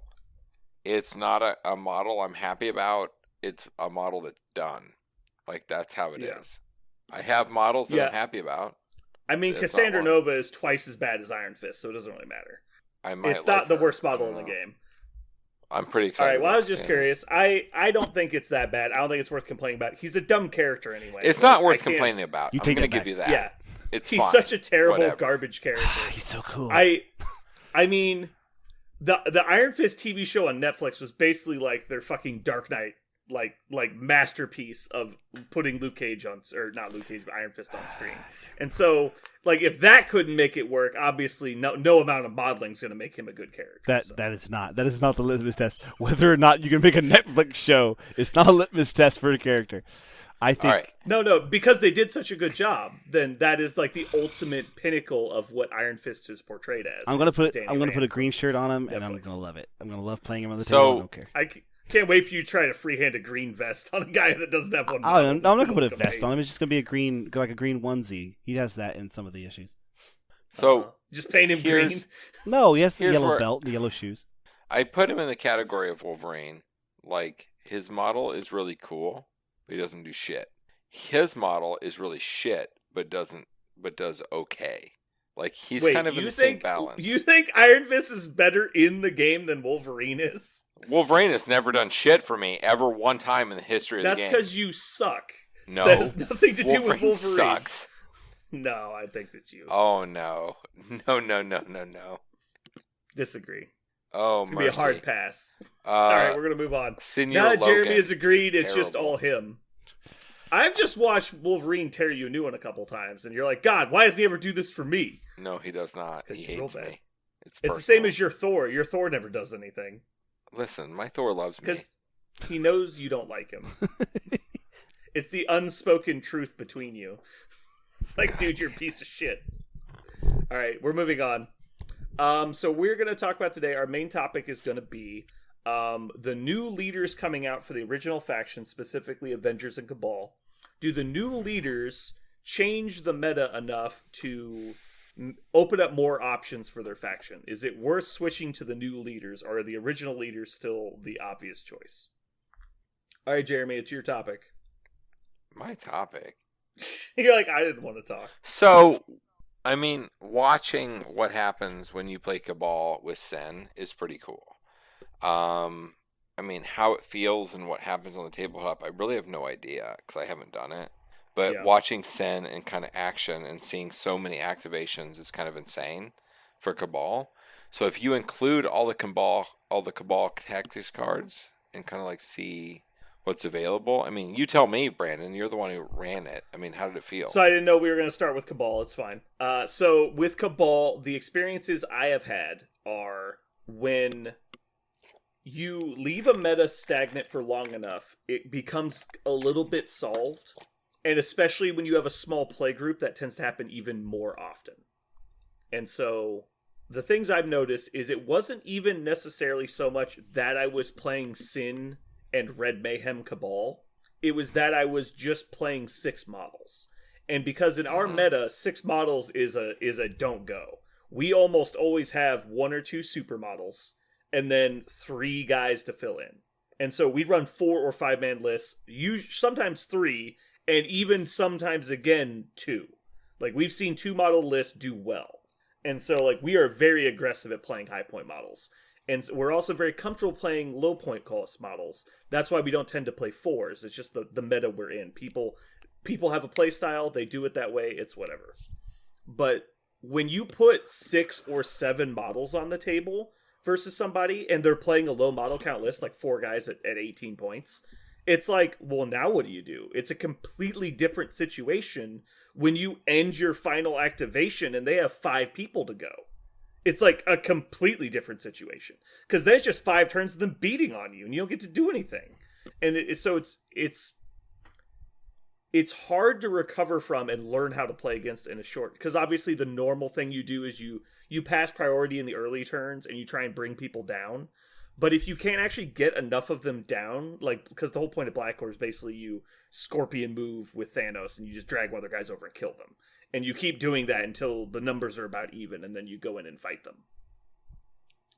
it's not a model I'm happy about. It's a model that's done. Like, that's how it is. Yeah. I have models that Yeah. I'm happy about. I mean, It's Cassandra not one. Nova is twice as bad as Iron Fist, so it doesn't really matter. I might. It's not like the her. worst I model don't in the know. game. I'm pretty All excited. right, well, I about was just Cassandra. curious. I don't think it's that bad. I don't think it's worth complaining about. He's a dumb character anyway. It's so not I worth can't- complaining about. You I'm take gonna that give back. you that. Yeah, It's he's fine. such a terrible Whatever. garbage character. He's so cool. I mean, the Iron Fist TV show on Netflix was basically like their fucking Dark Knight, like masterpiece of putting Luke Cage on, or not Luke Cage, but Iron Fist on screen. And so, like, if that couldn't make it work, obviously no amount of modeling is going to make him a good character. So. That is not the litmus test. Whether or not you can make a Netflix show is not a litmus test for a character. I think All right. No, because they did such a good job, then that is like the ultimate pinnacle of what Iron Fist is portrayed as. I'm gonna put Danny a Rand. green shirt on him, and I'm Netflix. gonna love it. I'm gonna love playing him on the So- table. I don't care. I can't wait for you to try to freehand a green vest on a guy that doesn't have one. Oh, model. I'm It's not gonna put a look vest on amazing. him. It's just gonna be a green onesie. He has that in some of the issues. So Just paint him here's- green. No, he has the Here's yellow where- belt, and the yellow shoes. I put him in the category of Wolverine. Like, his model is really cool, but he doesn't do shit. His model is really shit, but does okay. Like, he's Wait, kind of in you the same think balance. you think Iron Fist is better in the game than Wolverine is? Wolverine has never done shit for me ever one time in the history of That's the game. because you suck. No, That has nothing to do with Wolverine Wolverine. sucks. No, I think that's you. Oh no. Disagree. Oh, It's going to be a hard mercy. pass. All right, we're going to move on. Senor Now that Jeremy Logan has agreed, is it's just terrible. all him. I've just watched Wolverine tear you a new one a couple times, and you're like, God, why doesn't he ever do this for me? No, he does not. He It's real hates bad. me. It's It's the same personal. as your Thor. Your Thor never does anything. Listen, my Thor loves me. Because he knows you don't like him. It's the unspoken truth between you. It's like, dude, you're a piece of shit. All right, we're moving on. So we're going to talk about today, our main topic is going to be the new leaders coming out for the original faction, specifically Avengers and Cabal. Do the new leaders change the meta enough to open up more options for their faction? Is it worth switching to the new leaders, or are the original leaders still the obvious choice? All right, Jeremy, it's your topic. My topic. You're like, I didn't want to talk. So, I mean, watching what happens when you play Cabal with Sen is pretty cool. I mean, how it feels and what happens on the tabletop, I really have no idea because I haven't done it. But Yeah. watching Sen in kind of action and seeing so many activations is kind of insane for Cabal. So if you include all the Cabal tactics cards and kind of like see what's available, I mean, you tell me, Brandon. You're the one who ran it. I mean, how did it feel? So I didn't know we were going to start with Cabal. It's fine. So with Cabal, the experiences I have had are when you leave a meta stagnant for long enough, it becomes a little bit solved. And especially when you have a small play group, that tends to happen even more often. And so the things I've noticed is it wasn't even necessarily so much that I was playing Sin and Red Mayhem Cabal. It was that I was just playing 6 models. And because in our meta, 6 models is a don't go. We almost always have 1 or 2 supermodels and then 3 guys to fill in. And so we run 4 or 5 man lists, sometimes 3, and even sometimes again 2. Like we've seen 2 model lists do well. And so like we are very aggressive at playing high point models. And so we're also very comfortable playing low point cost models. That's why we don't tend to play 4s. It's just the meta we're in. People have a play style, they do it that way, it's whatever. But when you put 6 or 7 models on the table versus somebody and they're playing a low model count list, like 4 guys at 18 points, it's like, well, now what do? It's a completely different situation when you end your final activation and they have 5 people to go. It's like a completely different situation because there's just 5 turns of them beating on you and you don't get to do anything. And it's hard to recover from and learn how to play against in a short, because obviously the normal thing you do is you pass priority in the early turns and you try and bring people down. But if you can't actually get enough of them down, like, because the whole point of Black Order is basically you Scorpion move with Thanos and you just drag one of their guys over and kill them. And you keep doing that until the numbers are about even, and then you go in and fight them.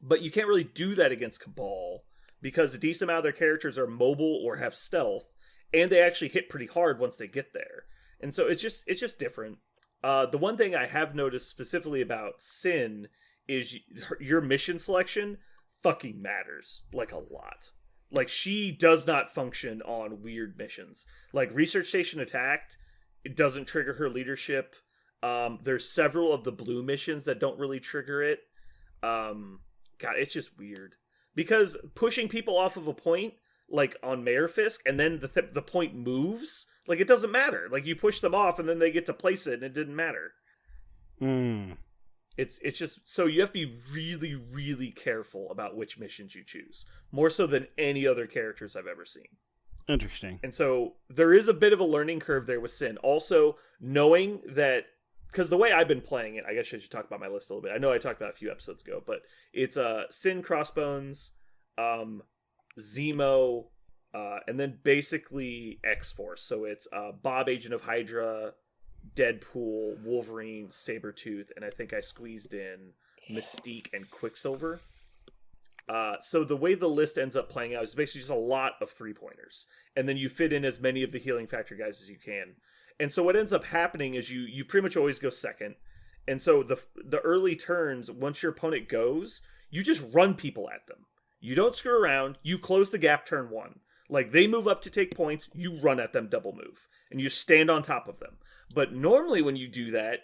But you can't really do that against Cabal, because a decent amount of their characters are mobile or have stealth, and they actually hit pretty hard once they get there. And so it's just different. The one thing I have noticed specifically about Sin is your mission selection fucking matters, like, a lot. Like, she does not function on weird missions. Like, Research Station Attacked, it doesn't trigger her leadership. There's several of the blue missions that don't really trigger it. God, it's just weird. Because pushing people off of a point, like on Mayor Fisk, and then the point moves, like, it doesn't matter. Like, you push them off, and then they get to place it, and it didn't matter. It's just, so you have to be really, really careful about which missions you choose. More so than any other characters I've ever seen. Interesting. And so there is a bit of a learning curve there with Sin. Also, knowing that, because the way I've been playing it, I guess I should talk about my list a little bit. I know I talked about it a few episodes ago, but it's Sin, Crossbones, Zemo, and then basically X-Force. So it's Bob, Agent of Hydra, Deadpool, Wolverine, Sabretooth, and I think I squeezed in Mystique and Quicksilver. So the way the list ends up playing out is basically just a lot of 3-pointers. And then you fit in as many of the healing factor guys as you can. And so what ends up happening is you pretty much always go second. And so the early turns, once your opponent goes, you just run people at them. You don't screw around. You close the gap turn 1. Like, they move up to take points, you run at them double move. And you stand on top of them. But normally when you do that,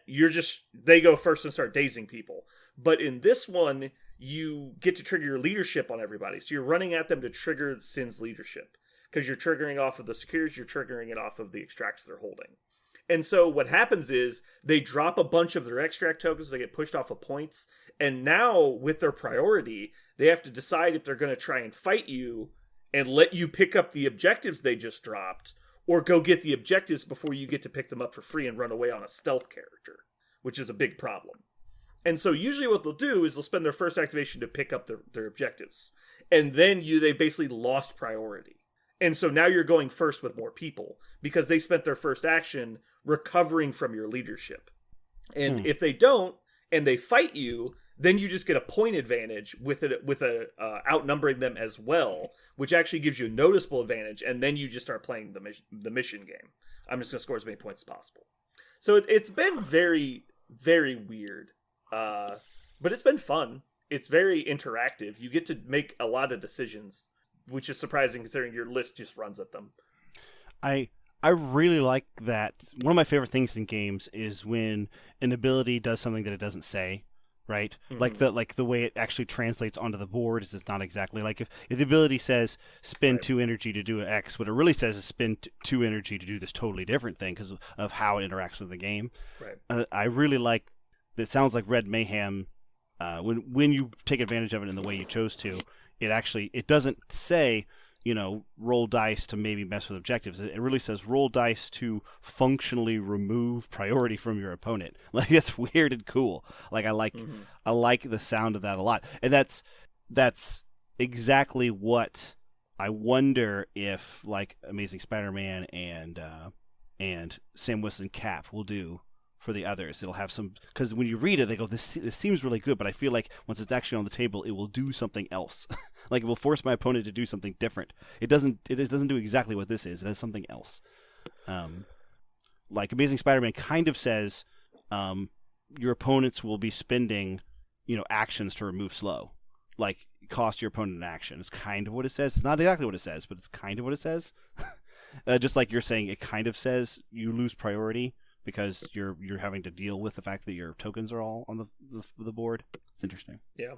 they go first and start dazing people. But in this one, you get to trigger your leadership on everybody. So you're running at them to trigger Sin's leadership because you're triggering off of the secures, you're triggering it off of the extracts they're holding. And so what happens is they drop a bunch of their extract tokens, they get pushed off of points, and now with their priority, they have to decide if they're going to try and fight you and let you pick up the objectives they just dropped, or go get the objectives before you get to pick them up for free and run away on a stealth character, which is a big problem. And so usually what they'll do is they'll spend their first activation to pick up their objectives. And then they basically lost priority. And so now you're going first with more people because they spent their first action recovering from your leadership. And if they don't, and they fight you, then you just get a point advantage with outnumbering them as well, which actually gives you a noticeable advantage. And then you just start playing the mission game. I'm just going to score as many points as possible. So it's been very, very weird. But it's been fun. It's very interactive. You get to make a lot of decisions, which is surprising considering your list just runs at them. I really like that. One of my favorite things in games is when an ability does something that it doesn't say, right? Mm-hmm. Like the way it actually translates onto the board is it's not exactly like if the ability says spend 2 energy to do an X, what it really says is spend 2 energy to do this totally different thing because of how it interacts with the game. Right. I really like. It sounds like Red Mayhem. When you take advantage of it in the way you chose to, it doesn't say, roll dice to maybe mess with objectives. It really says roll dice to functionally remove priority from your opponent. Like that's weird and cool. Like I like the sound of that a lot, and that's exactly what I wonder if like Amazing Spider-Man and Sam Wilson Cap will do for the others. It'll have some, because when you read it, they go, this seems really good, but I feel like once it's actually on the table, it will do something else. Like it will force my opponent to do something different. It doesn't do exactly what this is. It has something else. Like Amazing Spider-Man kind of says, your opponents will be spending, actions to remove slow. Like cost your opponent an action. It's kind of what it says. It's not exactly what it says, but it's kind of what it says. Just like you're saying, it kind of says you lose priority because you're having to deal with the fact that your tokens are all on the board. It's interesting. Yeah.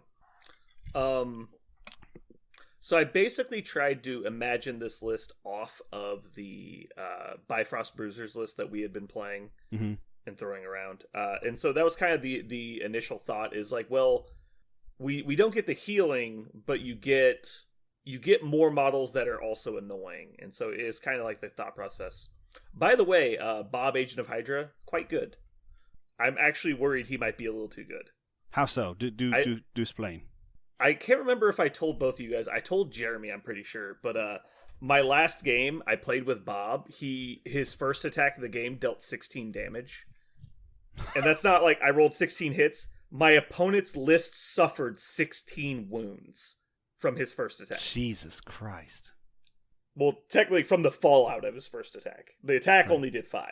So I basically tried to imagine this list off of the Bifrost Bruisers list that we had been playing and throwing around. And so that was kind of the initial thought is like, well, we don't get the healing, but you get more models that are also annoying. And so it's kind of like the thought process. By the way, Bob, Agent of Hydra, quite good. I'm actually worried he might be a little too good. How so? Do explain. I can't remember if I told both of you guys. I told Jeremy, I'm pretty sure. But my last game, I played with Bob. His first attack of the game dealt 16 damage. And that's not like I rolled 16 hits. My opponent's list suffered 16 wounds from his first attack. Jesus Christ. Well, technically from the fallout of his first attack. The attack only did 5.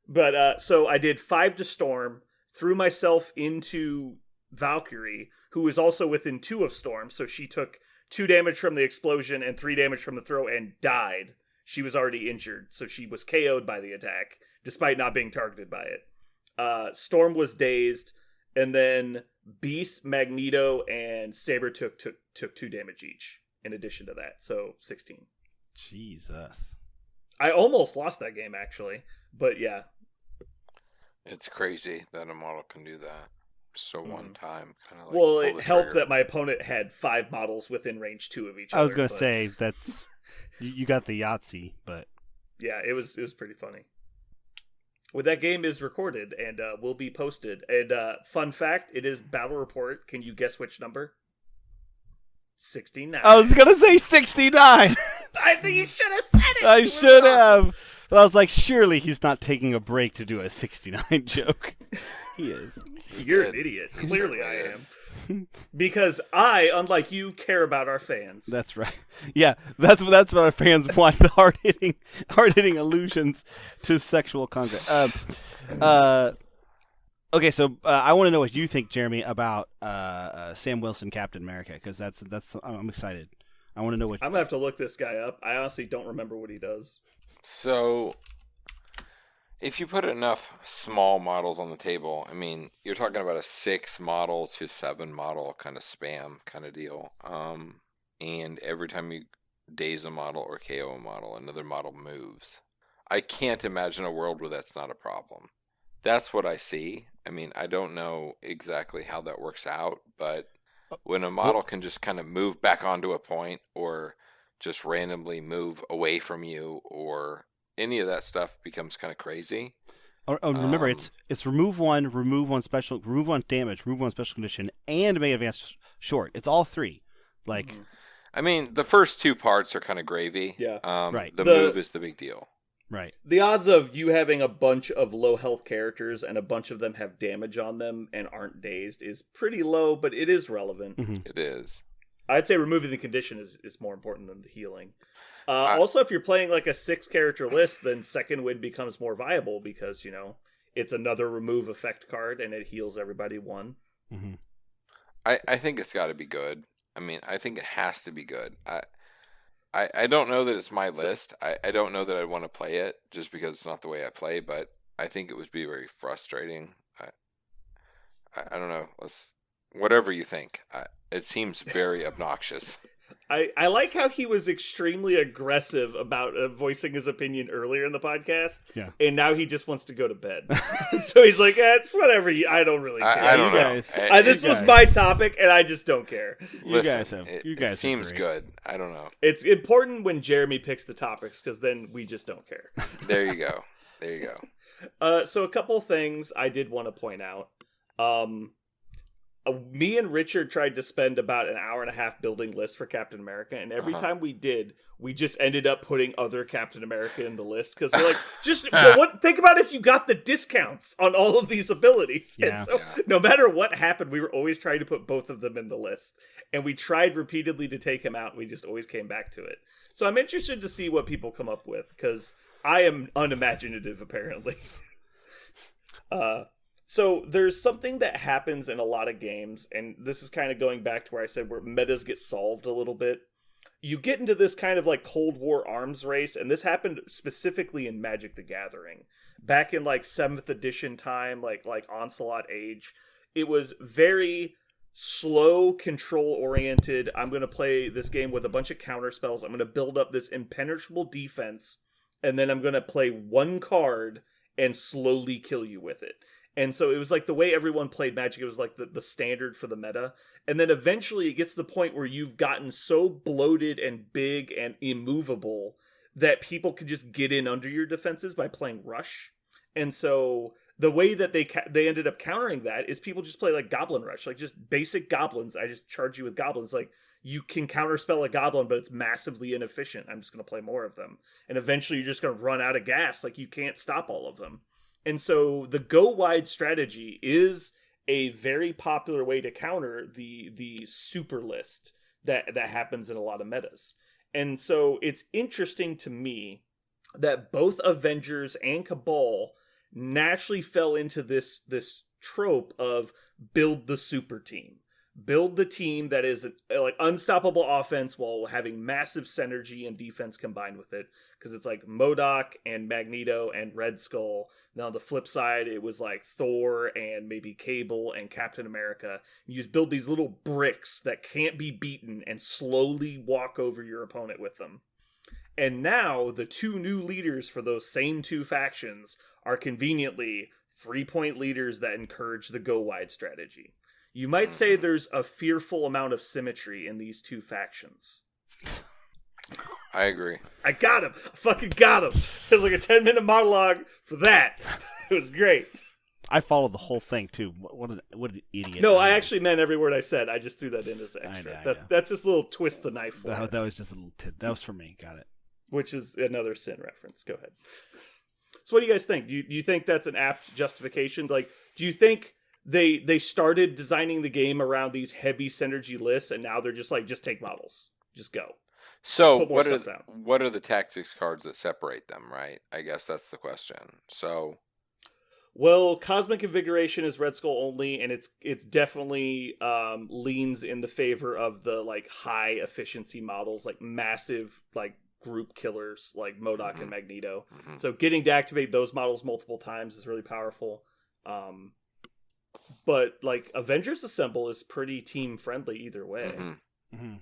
But so I did 5 to Storm, threw myself into Valkyrie, who was also within 2 of Storm, so she took 2 damage from the explosion and 3 damage from the throw and died. She was already injured, so she was KO'd by the attack, despite not being targeted by it. Storm was dazed, and then Beast, Magneto, and Saber took 2 damage each, in addition to that, so 16. Jesus. I almost lost that game, actually, but yeah. It's crazy that a model can do that. So one time, kind of like. Well, it helped that my opponent had 5 models within range 2 of each other. I was going to say, that's... you got the Yahtzee, but... Yeah, it was pretty funny. Well, that game is recorded and will be posted. And fun fact, it is Battle Report. Can you guess which number? 69. I was going to say 69! I think you should have said it! I should have! But I was like, surely he's not taking a break to do a 69 joke. He is. You're an idiot. Clearly I am. Because I, unlike you, care about our fans. That's right. Yeah, that's what our fans want, the hard-hitting allusions to sexual content. Okay, so I want to know what you think, Jeremy, about Sam Wilson, Captain America, because that's I'm excited. I want to know what... I'm going to have to look this guy up. I honestly don't remember what he does. So, If you put enough small models on the table, I mean, you're talking about a 6 model to 7 model kind of spam kind of deal. And every time you daze a model or KO a model, another model moves. I can't imagine a world where that's not a problem. That's what I see. I mean, I don't know exactly how that works out, but when a model can just kind of move back onto a point or just randomly move away from you or any of that stuff becomes kind of crazy. Remember, it's remove one special, remove one damage, remove one special condition, and make advance short. It's all 3. Like, I mean, the first 2 parts are kind of gravy. Yeah. Right. The move is the big deal. Right. The odds of you having a bunch of low health characters and a bunch of them have damage on them and aren't dazed is pretty low, but it is relevant. It is. I'd say removing the condition is more important than the healing. Also, if you're playing like a 6 character list, then Second Wind becomes more viable because, you know, it's another remove effect card and it heals everybody 1. I think it's got to be good. I mean, I think it has to be good. I don't know that it's my list. I don't know that I'd want to play it just because it's not the way I play, but I think it would be very frustrating. I don't know. Whatever you think. It seems very obnoxious. I like how he was extremely aggressive about voicing his opinion earlier in the podcast. Yeah. And now he just wants to go to bed. So he's like, it's whatever. I don't really care. I don't know. guys- This was my topic, and I just don't care. It seems agree. good. I don't know. It's important when Jeremy picks the topics, because then we just don't care. There you go. There you go. So a couple things I did want to point out. Me and Richard tried to spend about an hour and a half building lists for Captain America, and every time we did, we just ended up putting other Captain America in the list because we're like, think about if you got the discounts on all of these abilities. Yeah. And so no matter what happened, we were always trying to put both of them in the list, and we tried repeatedly to take him out. And we just always came back to it. So I'm interested to see what people come up with because I am unimaginative apparently. So there's something that happens in a lot of games, and this is kind of going back to where I said where metas get solved a little bit. You get into this kind of like Cold War arms race, and this happened specifically in Magic the Gathering. Back in like 7th edition time, like Onslaught Age, it was very slow, control-oriented. I'm going to play this game with a bunch of counter spells. I'm going to build up this impenetrable defense, and then I'm going to play one card and slowly kill you with it. And so it was like the way everyone played Magic, it was like the standard for the meta. And then eventually it gets to the point where you've gotten so bloated and big and immovable that people can just get in under your defenses by playing Rush. And so the way that they ended up countering that is people just play like Goblin Rush, like just basic goblins. I just charge you with goblins. Like you can counterspell a goblin, but it's massively inefficient. I'm just going to play more of them. And eventually you're just going to run out of gas. Like you can't stop all of them. And so the go wide strategy is a very popular way to counter the super list that happens in a lot of metas. And so it's interesting to me that both Avengers and Cabal naturally fell into this trope of build the super team. Build the team that is like unstoppable offense while having massive synergy and defense combined with it. Because it's like MODOK and Magneto and Red Skull. Now on the flip side, it was like Thor and maybe Cable and Captain America. You just build these little bricks that can't be beaten and slowly walk over your opponent with them. And now the 2 new leaders for those same 2 factions are conveniently 3-point leaders that encourage the go wide strategy. You might say there's a fearful amount of symmetry in these 2 factions. I agree. I got him. I fucking got him. It was like a 10-minute monologue for that. It was great. I followed the whole thing too. What an idiot! No, I actually meant every word I said. I just threw that in as extra. I know. That's just a little twist the knife for that was just a little tip. That was for me. Got it. Which is another Sin reference. Go ahead. So, what do you guys think? Do you think that's an apt justification? Like, do you think they started designing the game around these heavy synergy lists, and now they're just like, just take models, just go. So Put more stuff down. what are the tactics cards that separate them, right? I guess that's the question. So, well, Cosmic Invigoration is Red Skull only, and it's definitely leans in the favor of the like high efficiency models, like massive like group killers like MODOK and Magneto. Mhm. So getting to activate those models multiple times is really powerful. But like Avengers Assemble is pretty team friendly either way. Mhm. Mm-hmm.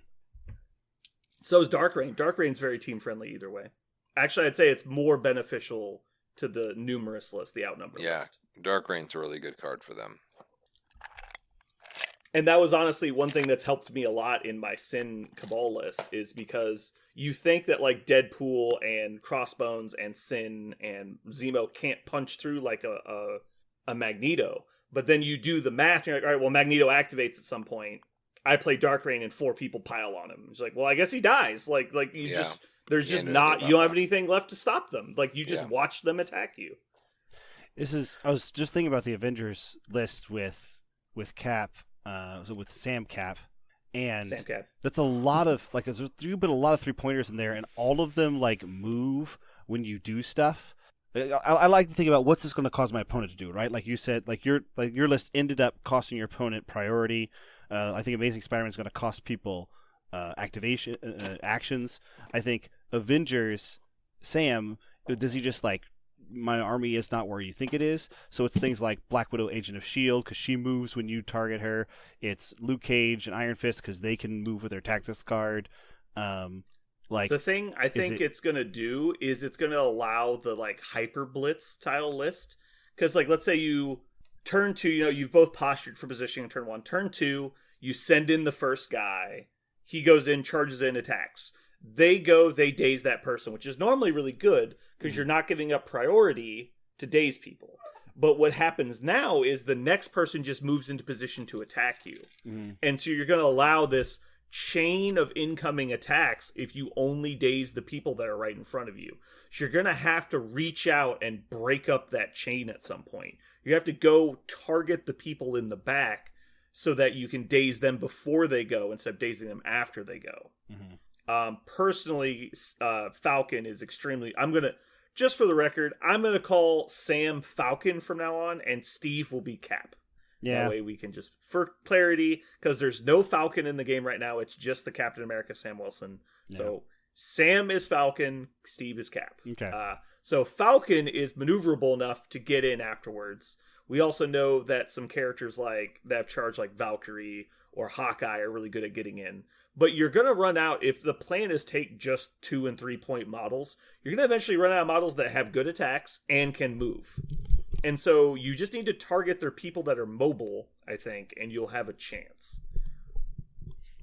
So is Dark Reign. Dark Reign's very team friendly either way. Actually, I'd say it's more beneficial to the numerous list, the outnumbered Yeah, list. Dark Reign's a really good card for them. And that was honestly one thing that's helped me a lot in my Sin Cabal list, is because you think that like Deadpool and Crossbones and Sin and Zemo can't punch through like a Magneto, but then you do the math and you're like, all right, well, Magneto activates at some point. I play Dark Reign and 4 people pile on him. It's like, well, I guess he dies. Like you Yeah. just there's Yeah, just no not doubt you don't about have that. anything left to stop them. Like you just Yeah. watch them attack you. I was just thinking about the Avengers list with Cap, so with Sam Cap, and Sam Cat. that's a lot of like there's a lot of 3-pointers in there, and all of them like move when you do stuff. I like to think about what's this going to cause my opponent to do, right? Like you said, like your list ended up costing your opponent priority. I think Amazing Spider-Man is going to cost people activation actions. I think Avengers Sam, does he just like, my army is not where you think it is? So it's things like Black Widow, Agent of S.H.I.E.L.D., because she moves when you target her. It's Luke Cage and Iron Fist because they can move with their tactics card. Like The thing I think it's gonna do is it's gonna allow the like hyper blitz tile list, because like let's say you turn 2, you've both postured for positioning in turn 1. Turn 2, you send in the first guy, he goes in, charges in, attacks. They daze that person, which is normally really good because you're not giving up priority to daze people. But what happens now is the next person just moves into position to attack you. Mhm. And so you're going to allow this chain of incoming attacks if you only daze the people that are right in front of you. So you're going to have to reach out and break up that chain at some point. You have to go target the people in the back so that you can daze them before they go instead of dazing them after they go. Mhm. Personally, Falcon is extremely... just for the record, I'm going to call Sam Falcon from now on, and Steve will be Cap. Yeah. That way we can just, for clarity, because there's no Falcon in the game right now, it's just the Captain America Sam Wilson. Yeah. So Sam is Falcon, Steve is Cap. Okay. So Falcon is maneuverable enough to get in afterwards. We also know that some characters that have charge like Valkyrie or Hawkeye are really good at getting in. But you're going to run out, if the plan is take just 2 and 3 point models, you're going to eventually run out of models that have good attacks and can move. And so you just need to target their people that are mobile, I think, and you'll have a chance.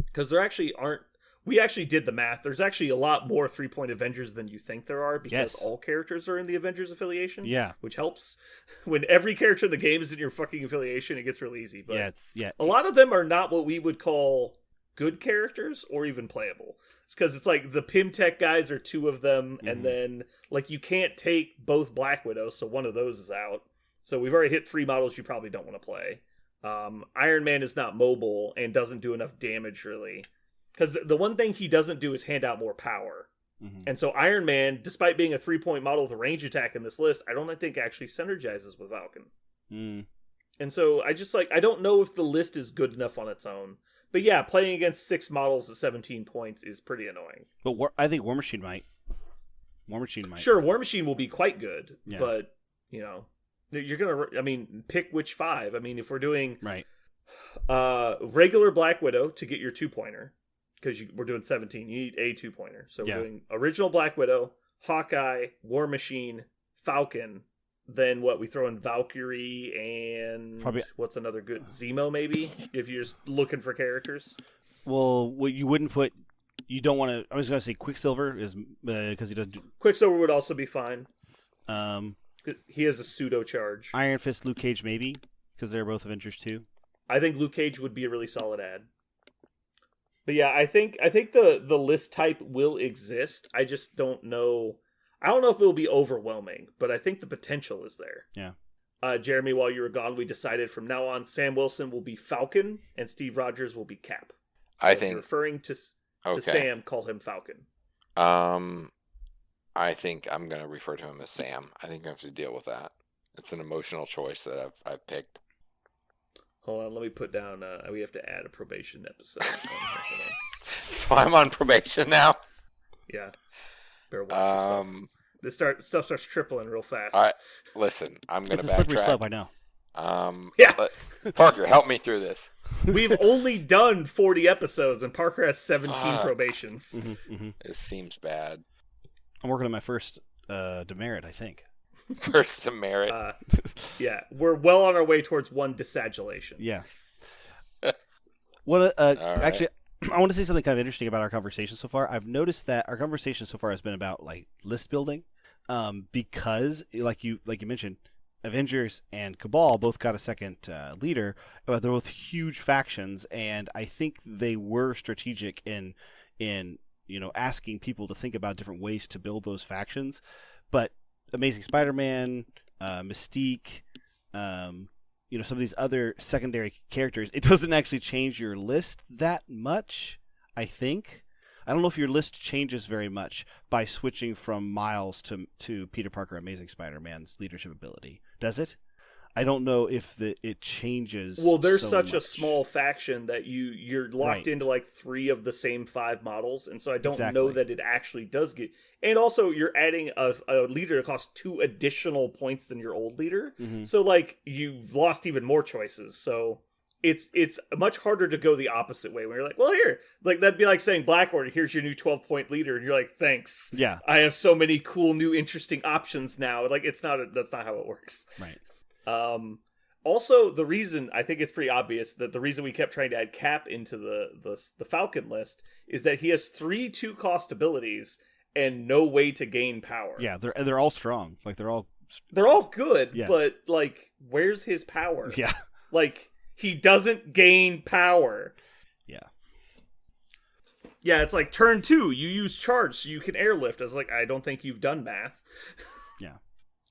Because there actually aren't... We actually did the math. There's actually a lot more 3-point Avengers than you think there are, because Yes. all characters are in the Avengers affiliation. Yeah. Which helps. When every character in the game is in your fucking affiliation, it gets real easy. But a lot of them are not what we would call good characters or even playable. It's because it's like the Pimtech guys are 2 of them, Mhm. and then like you can't take both Black Widows, so one of those is out. So we've already hit 3 models you probably don't want to play. Iron Man is not mobile and doesn't do enough damage really, because the one thing he doesn't do is hand out more power. Mhm. And so Iron Man, despite being a 3-point model with a range attack in this list, I don't think actually synergizes with Falcon. Mm. And so I just I don't know if the list is good enough on its own. But yeah, playing against 6 models at 17 points is pretty annoying. But I think War Machine might. War Machine might. Sure, War Machine will be quite good, Yeah. but you're gonna. Pick which 5. I mean, if we're doing Right. regular Black Widow to get your 2-pointer, because we're doing 17, you need a 2-pointer. So Yeah. we're doing original Black Widow, Hawkeye, War Machine, Falcon. Then what, we throw in Valkyrie and Probably- what's another good Zemo maybe if you're just looking for characters. Well, what you wouldn't put, you don't want to. I was going to say Quicksilver is because he doesn't do. Quicksilver would also be fine. Um, He has a pseudo charge. Iron Fist, Luke Cage, maybe because they're both Avengers too. I think Luke Cage would be a really solid add. But yeah, I think the list type will exist. I just don't know. I don't know if it will be overwhelming, but I think the potential is there. Yeah. Jeremy, while you were gone, we decided from now on Sam Wilson will be Falcon and Steve Rogers will be Cap. So I if you're think referring to okay. Sam, call him Falcon. I think I'm gonna refer to him as Sam. I think I have to deal with that. It's an emotional choice that I've picked. Hold on, let me put down. We have to add a probation episode. Hold on. So I'm on probation now. Yeah. Better watch yourself. This stuff starts tripling real fast. All right, listen, I'm going It's to a slippery backtrack. slope, I know. Yeah. Parker, help me through this. We've only done 40 episodes, and Parker has 17 Fuck. probations. It seems bad. I'm working on my first demerit, I think. First to merit. Yeah, we're well on our way towards one disagulation. Yeah. What? right. Actually, I want to say something kind of interesting about our conversation so far. I've noticed that our conversation so far has been about like list building, because like you mentioned, Avengers and Cabal both got a second leader, but they're both huge factions, and I think they were strategic in asking people to think about different ways to build those factions. But Amazing Spider-Man, Mystique, some of these other secondary characters, it doesn't actually change your list that much, I think. I don't know if your list changes very much by switching from Miles to Peter Parker, Amazing Spider-Man's leadership ability. Does it? I don't know if it changes. Well, there's so such a much. small faction that you're locked Right. into like 3 of the same 5 models, and so I don't Exactly. know that it actually does get. And also, you're adding a leader that costs 2 additional points than your old leader, Mhm. so like you've lost even more choices. So it's much harder to go the opposite way when you're like, well, here, like that'd be like saying Blackwater, here's your new 12-point leader, and you're like, thanks. Yeah, I have so many cool new interesting options now. Like that's not how it works. right. Also, the reason I think it's pretty obvious that the reason we kept trying to add Cap into the Falcon list is that he has 3 2-cost abilities and no way to gain power. Yeah, they're all strong. Like they're all. good, Yeah. but like, where's his power? Yeah, Like he doesn't gain power. yeah. Yeah, it's like turn 2, you use charge so you can airlift. I was like, I don't think you've done math. Yeah.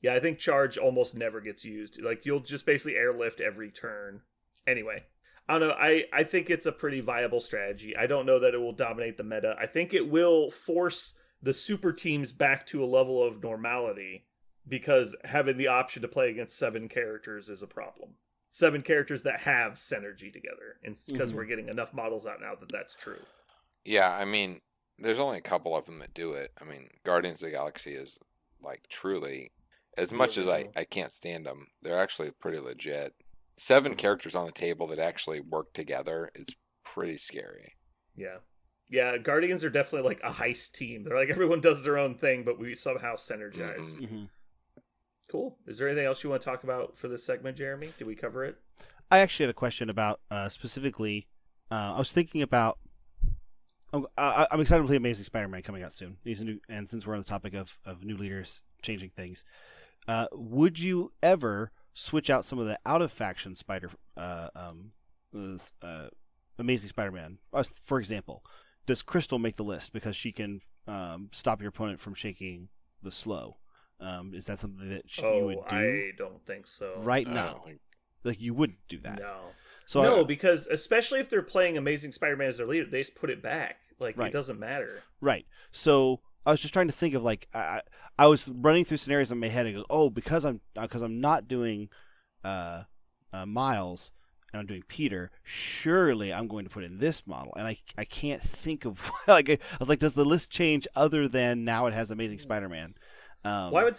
Yeah, I think charge almost never gets used. Like, you'll just basically airlift every turn. Anyway, I don't know. I think it's a pretty viable strategy. I don't know that it will dominate the meta. I think it will force the super teams back to a level of normality because having the option to play against 7 characters is a problem. 7 characters that have synergy together. And because we're getting enough models out now that that's true. Yeah, I mean, there's only a couple of them that do it. I mean, Guardians of the Galaxy is like truly, as much as I can't stand them, they're actually pretty legit. 7 characters on the table that actually work together is pretty scary. Yeah. Yeah, Guardians are definitely like a heist team. They're like everyone does their own thing, but we somehow synergize. Mm-hmm. Cool. Is there anything else you want to talk about for this segment, Jeremy? Did we cover it? I actually had a question about specifically. I was thinking about. I'm excited to play Amazing Spider-Man coming out soon. He's a new, and since we're on the topic of new leaders changing things, would you ever switch out some of the out of faction Amazing Spider-Man? For example, does Crystal make the list because she can stop your opponent from shaking the slow? Is that something that you would do? I don't think so. Right I now, don't think- like you wouldn't do that. No. So No, because especially if they're playing Amazing Spider-Man as their leader, they just put it back. Like, Right. it doesn't matter. Right. So I was just trying to think of like I was running through scenarios in my head and go, oh, because I'm not doing Miles and I'm doing Peter, surely I'm going to put in this model, and I can't think of like I was like, does the list change other than now it has Amazing Spider-Man? Well, I would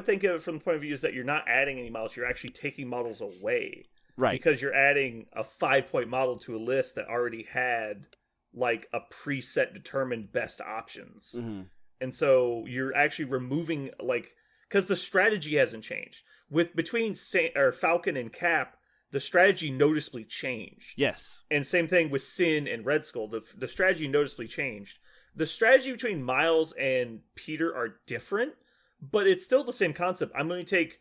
think of it from the point of view is that you're not adding any models, you're actually taking models away. Right. Because you're adding a 5-point model to a list that already had like a preset determined best options. Mm-hmm. And so you're actually removing like because the strategy hasn't changed. Between Falcon and Cap, the strategy noticeably changed. Yes. And same thing with Sin and Red Skull. The strategy noticeably changed. The strategy between Miles and Peter are different, but it's still the same concept. I'm going to take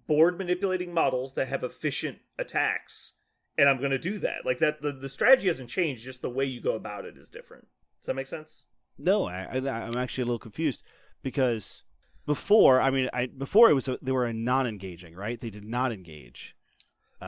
board manipulating models that have efficient attacks, and I'm going to do that. Like that, the strategy hasn't changed. Just the way you go about it is different. Does that make sense? No, I'm actually a little confused because before it was they were a non-engaging, right? They did not engage.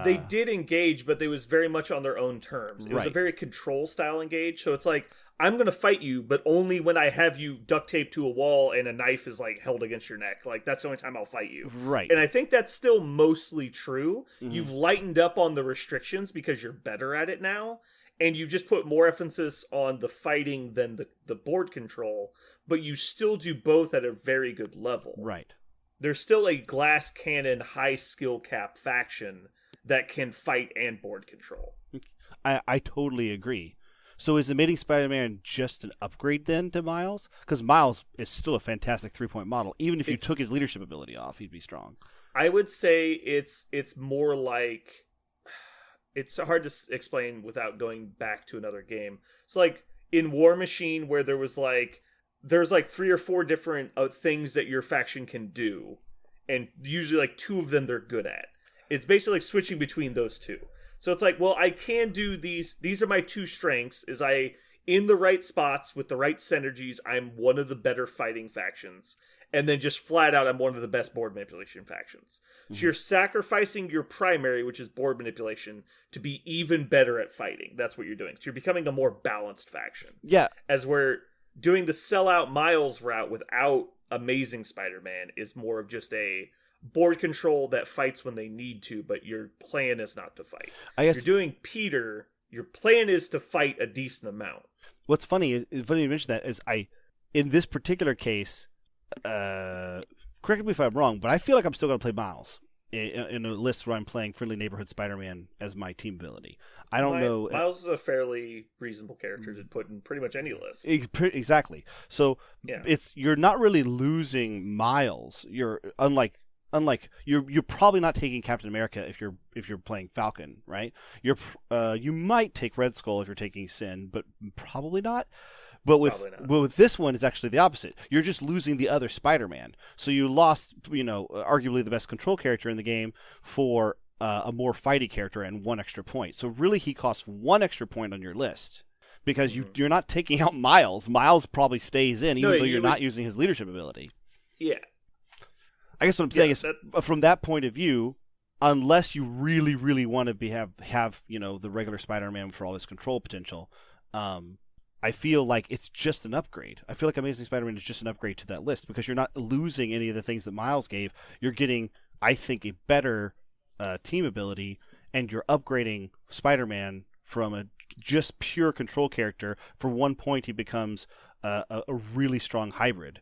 They did engage, but they was very much on their own terms. It was a Right. very control style engage. So it's like, I'm going to fight you, but only when I have you duct taped to a wall and a knife is like held against your neck. Like that's the only time I'll fight you. Right. And I think that's still mostly true. Mhm. You've lightened up on the restrictions because you're better at it now. and you just put more emphasis on the fighting than the board control, but you still do both at a very good level. Right. There's still a glass cannon high skill cap faction that can fight and board control. I totally agree. So is Amazing Spider-Man just an upgrade then to Miles? Because Miles is still a fantastic 3-point model. Even if you took his leadership ability off, he'd be strong. I would say it's more like, it's hard to explain without going back to another game. So like in War Machine, where there's like 3 or 4 different things that your faction can do, and usually like 2 of them they're good at. It's basically like switching between those 2. So it's like, well, I can do these are my 2 strengths, is I, in the right spots with the right synergies, I'm one of the better fighting factions. And then just flat out, I'm one of the best board manipulation factions. So you're sacrificing your primary, which is board manipulation, to be even better at fighting. That's what you're doing. So you're becoming a more balanced faction. Yeah. As we're doing the sellout Miles route without Amazing Spider-Man is more of just a board control that fights when they need to, but your plan is not to fight. I guess you're doing Peter, your plan is to fight a decent amount. what's funny is funny you mention that is in this particular case, correct me if I'm wrong, but I feel like I'm still going to play Miles in a list where I'm playing Friendly Neighborhood Spider-Man as my team ability. I don't know. Miles is a fairly reasonable character to put in pretty much any list. Exactly. So Yeah. you're not really losing Miles. You're unlike you're probably not taking Captain America if you're playing Falcon, right? You might take Red Skull if you're taking Sin, but probably not. But with this one, it's actually the opposite. You're just losing the other Spider-Man. So you lost, arguably the best control character in the game for a more fighty character and 1 extra point. So really, he costs 1 extra point on your list because you're not taking out Miles. Miles probably stays in, even though you're not using his leadership ability. Yeah. I guess what I'm saying is, from that point of view, unless you really, really want to have the regular Spider-Man for all his control potential, I feel like it's just an upgrade. I feel like Amazing Spider-Man is just an upgrade to that list because you're not losing any of the things that Miles gave. You're getting, I think, a better team ability, and you're upgrading Spider-Man from a just pure control character. For 1 point, he becomes a really strong hybrid.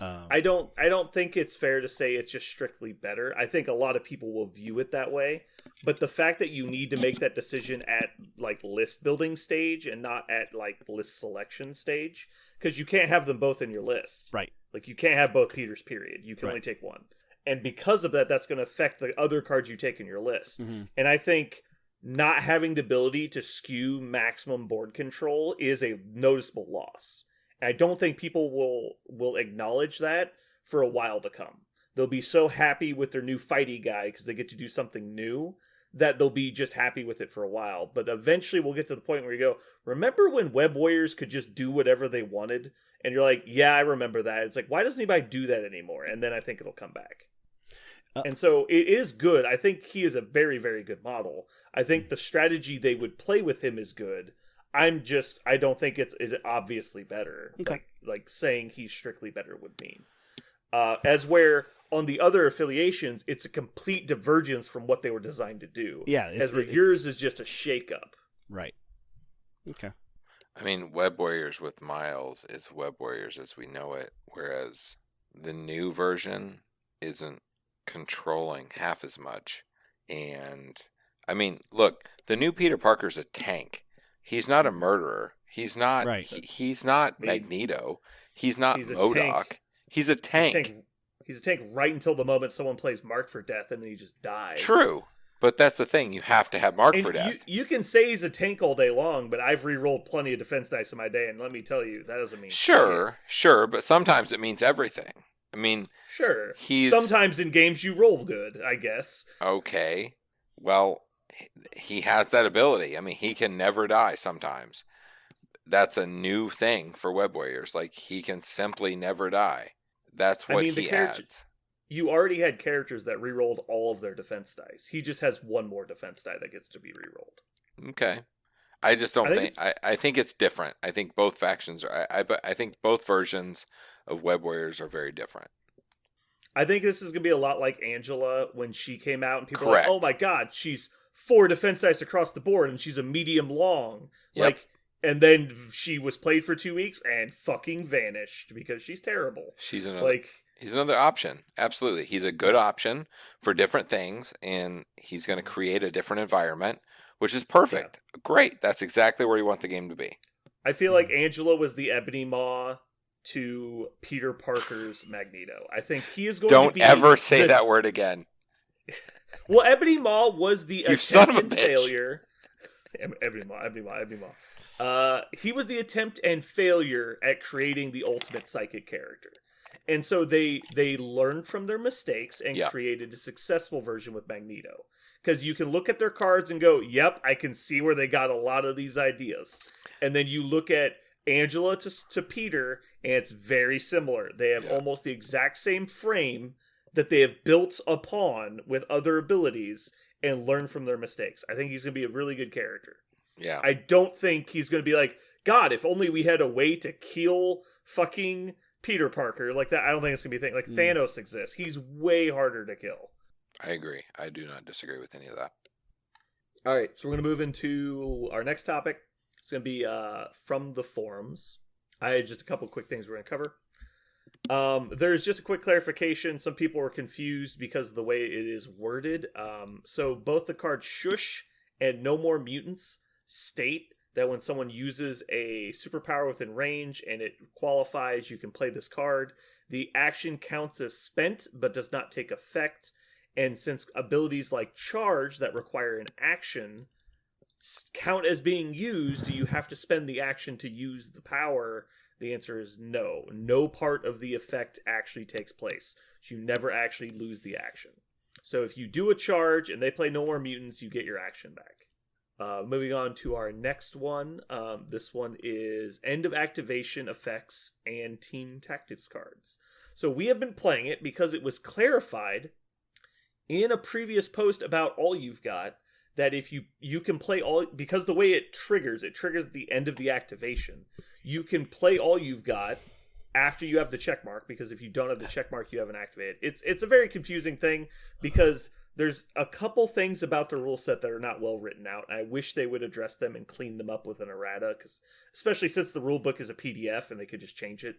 I don't think it's fair to say it's just strictly better. I think a lot of people will view it that way, but the fact that you need to make that decision at like list building stage and not at like list selection stage, because you can't have them both in your list. Right. Like you can't have both Peters, period. You can only take one. And because of that, that's going to affect the other cards you take in your list. Mm-hmm. And I think not having the ability to skew maximum board control is a noticeable loss. I don't think people will acknowledge that for a while to come. They'll be so happy with their new fighty guy because they get to do something new that they'll be just happy with it for a while. But eventually we'll get to the point where you go, remember when Web Warriors could just do whatever they wanted? And you're like, yeah, I remember that. It's like, why doesn't anybody do that anymore? And then I think it'll come back. And so it is good. I think he is a very, very good model. I think the strategy they would play with him is good. I don't think it's obviously better. Okay. Like saying he's strictly better would mean. As where on the other affiliations, it's a complete divergence from what they were designed to do. Yeah. As where yours is just a shake-up. Right. Okay. I mean, Web Warriors with Miles is Web Warriors as we know it, whereas the new version isn't controlling half as much. And, I mean, look, the new Peter Parker's a tank. He's not a murderer. He's not. Right. He's not Magneto. He's not MODOK. He's a tank. He's a tank right until the moment someone plays Mark for Death, and then he just dies. True, but that's the thing. You have to have Mark for Death. You can say he's a tank all day long, but I've re-rolled plenty of defense dice in my day, and let me tell you, that doesn't mean Sure, but sometimes it means everything. I mean, sure. He's sometimes in games you roll good, I guess. Okay, well. He has that ability. I mean, he can never die sometimes. That's a new thing for Web Warriors. Like, he can simply never die. That's what he adds. You already had characters that re-rolled all of their defense dice. He just has one more defense die that gets to be re-rolled. Okay. I just don't think... I think it's different. I think both factions are... I think both versions of Web Warriors are very different. I think this is going to be a lot like Angela when she came out and people were like, oh my god, she's 4 defense dice across the board, and she's a medium long. Yep. Like, and then she was played for 2 weeks and fucking vanished because she's terrible. He's another option. Absolutely. He's a good option for different things, and he's going to create a different environment, which is perfect. Yeah. Great. That's exactly where you want the game to be. I feel like Angela was the Ebony Maw to Peter Parker's Magneto. I think he is going to be... Don't ever say that word again. Well, Ebony Maw was the attempt and failure. Ebony Maw. He was the attempt and failure at creating the ultimate psychic character. And so they learned from their mistakes and created a successful version with Magneto. Because you can look at their cards and go, yep, I can see where they got a lot of these ideas. And then you look at Angela to Peter, and it's very similar. They have almost the exact same frame that they have built upon with other abilities and learn from their mistakes. I think he's going to be a really good character. Yeah. I don't think he's going to be like, God, if only we had a way to kill fucking Peter Parker like that. I don't think it's going to be a thing. Like Thanos exists. He's way harder to kill. I agree. I do not disagree with any of that. All right, so we're going to move into our next topic. It's going to be from the forums. I had just a couple quick things we're going to cover. There's just a quick clarification. Some people were confused because of the way it is worded. So both the cards Shush and No More Mutants state that when someone uses a superpower within range and it qualifies, you can play this card. The action counts as spent but does not take effect. And since abilities like Charge that require an action count as being used, do you have to spend the action to use the power? The answer is no. No part of the effect actually takes place. You never actually lose the action. So if you do a charge and they play No More Mutants, you get your action back. Moving on to our next one. This one is End of Activation effects and Team Tactics cards. So we have been playing it because it was clarified in a previous post about All You've Got that if you can play all, because the way it triggers the end of the activation. You can play All You've Got after you have the check mark, because if you don't have the check mark, you haven't activated. It's a very confusing thing because there's a couple things about the rule set that are not well written out. I wish they would address them and clean them up with an errata, because especially since the rule book is a PDF and they could just change it.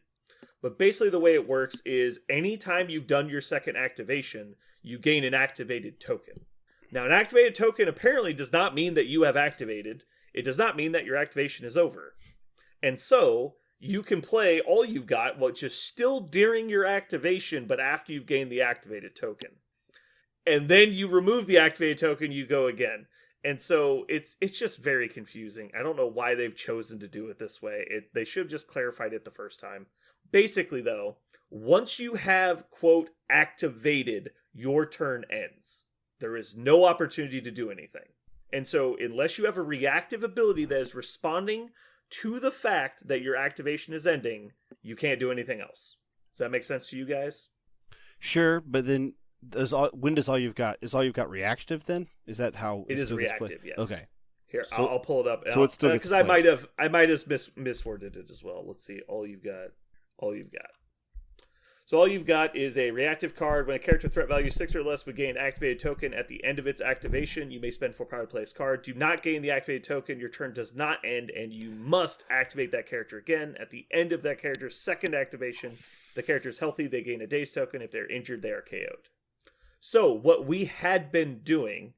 But basically the way it works is anytime you've done your second activation, you gain an activated token. Now, an activated token apparently does not mean that you have activated. It does not mean that your activation is over. And so you can play All You've Got, which is still during your activation, but after you've gained the activated token. And then you remove the activated token, you go again. And so it's just very confusing. I don't know why they've chosen to do it this way. They should have just clarified it the first time. Basically, though, once you have, quote, activated, your turn ends. There is no opportunity to do anything. And so unless you have a reactive ability that is responding to the fact that your activation is ending, you can't do anything else. Does that make sense to you guys? Sure, but then when does All You've Got? Is All You've Got reactive then? Is that how it is reactive? Yes. Okay. Here, so, I'll pull it up. So it still gets because I might have misworded it as well. Let's see. All You've Got. So All You've Got is a reactive card. When a character threat value 6 or less would gain an activated token at the end of its activation, you may spend 4 power to play this card. Do not gain the activated token. Your turn does not end, and you must activate that character again. At the end of that character's second activation, the character is healthy. They gain a day's token. If they're injured, they are KO'd. So what we had been doing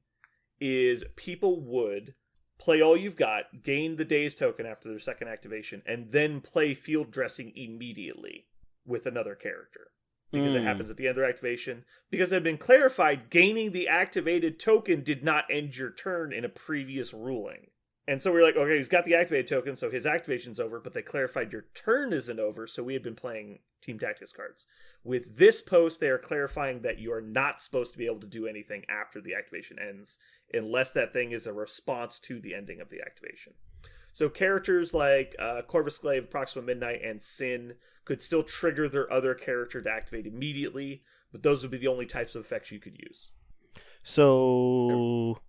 is people would play All You've Got, gain the day's token after their second activation, and then play Field Dressing immediately with another character, because it happens at the end of their activation. Because it had been clarified, gaining the activated token did not end your turn in a previous ruling. And so we were like, okay, he's got the activated token, so his activation's over, but they clarified your turn isn't over, so we had been playing Team Tactics cards. With this post, they are clarifying that you are not supposed to be able to do anything after the activation ends, unless that thing is a response to the ending of the activation. So characters like Corvus Glaive, Proxima Midnight, and Sin could still trigger their other character to activate immediately, but those would be the only types of effects you could use. So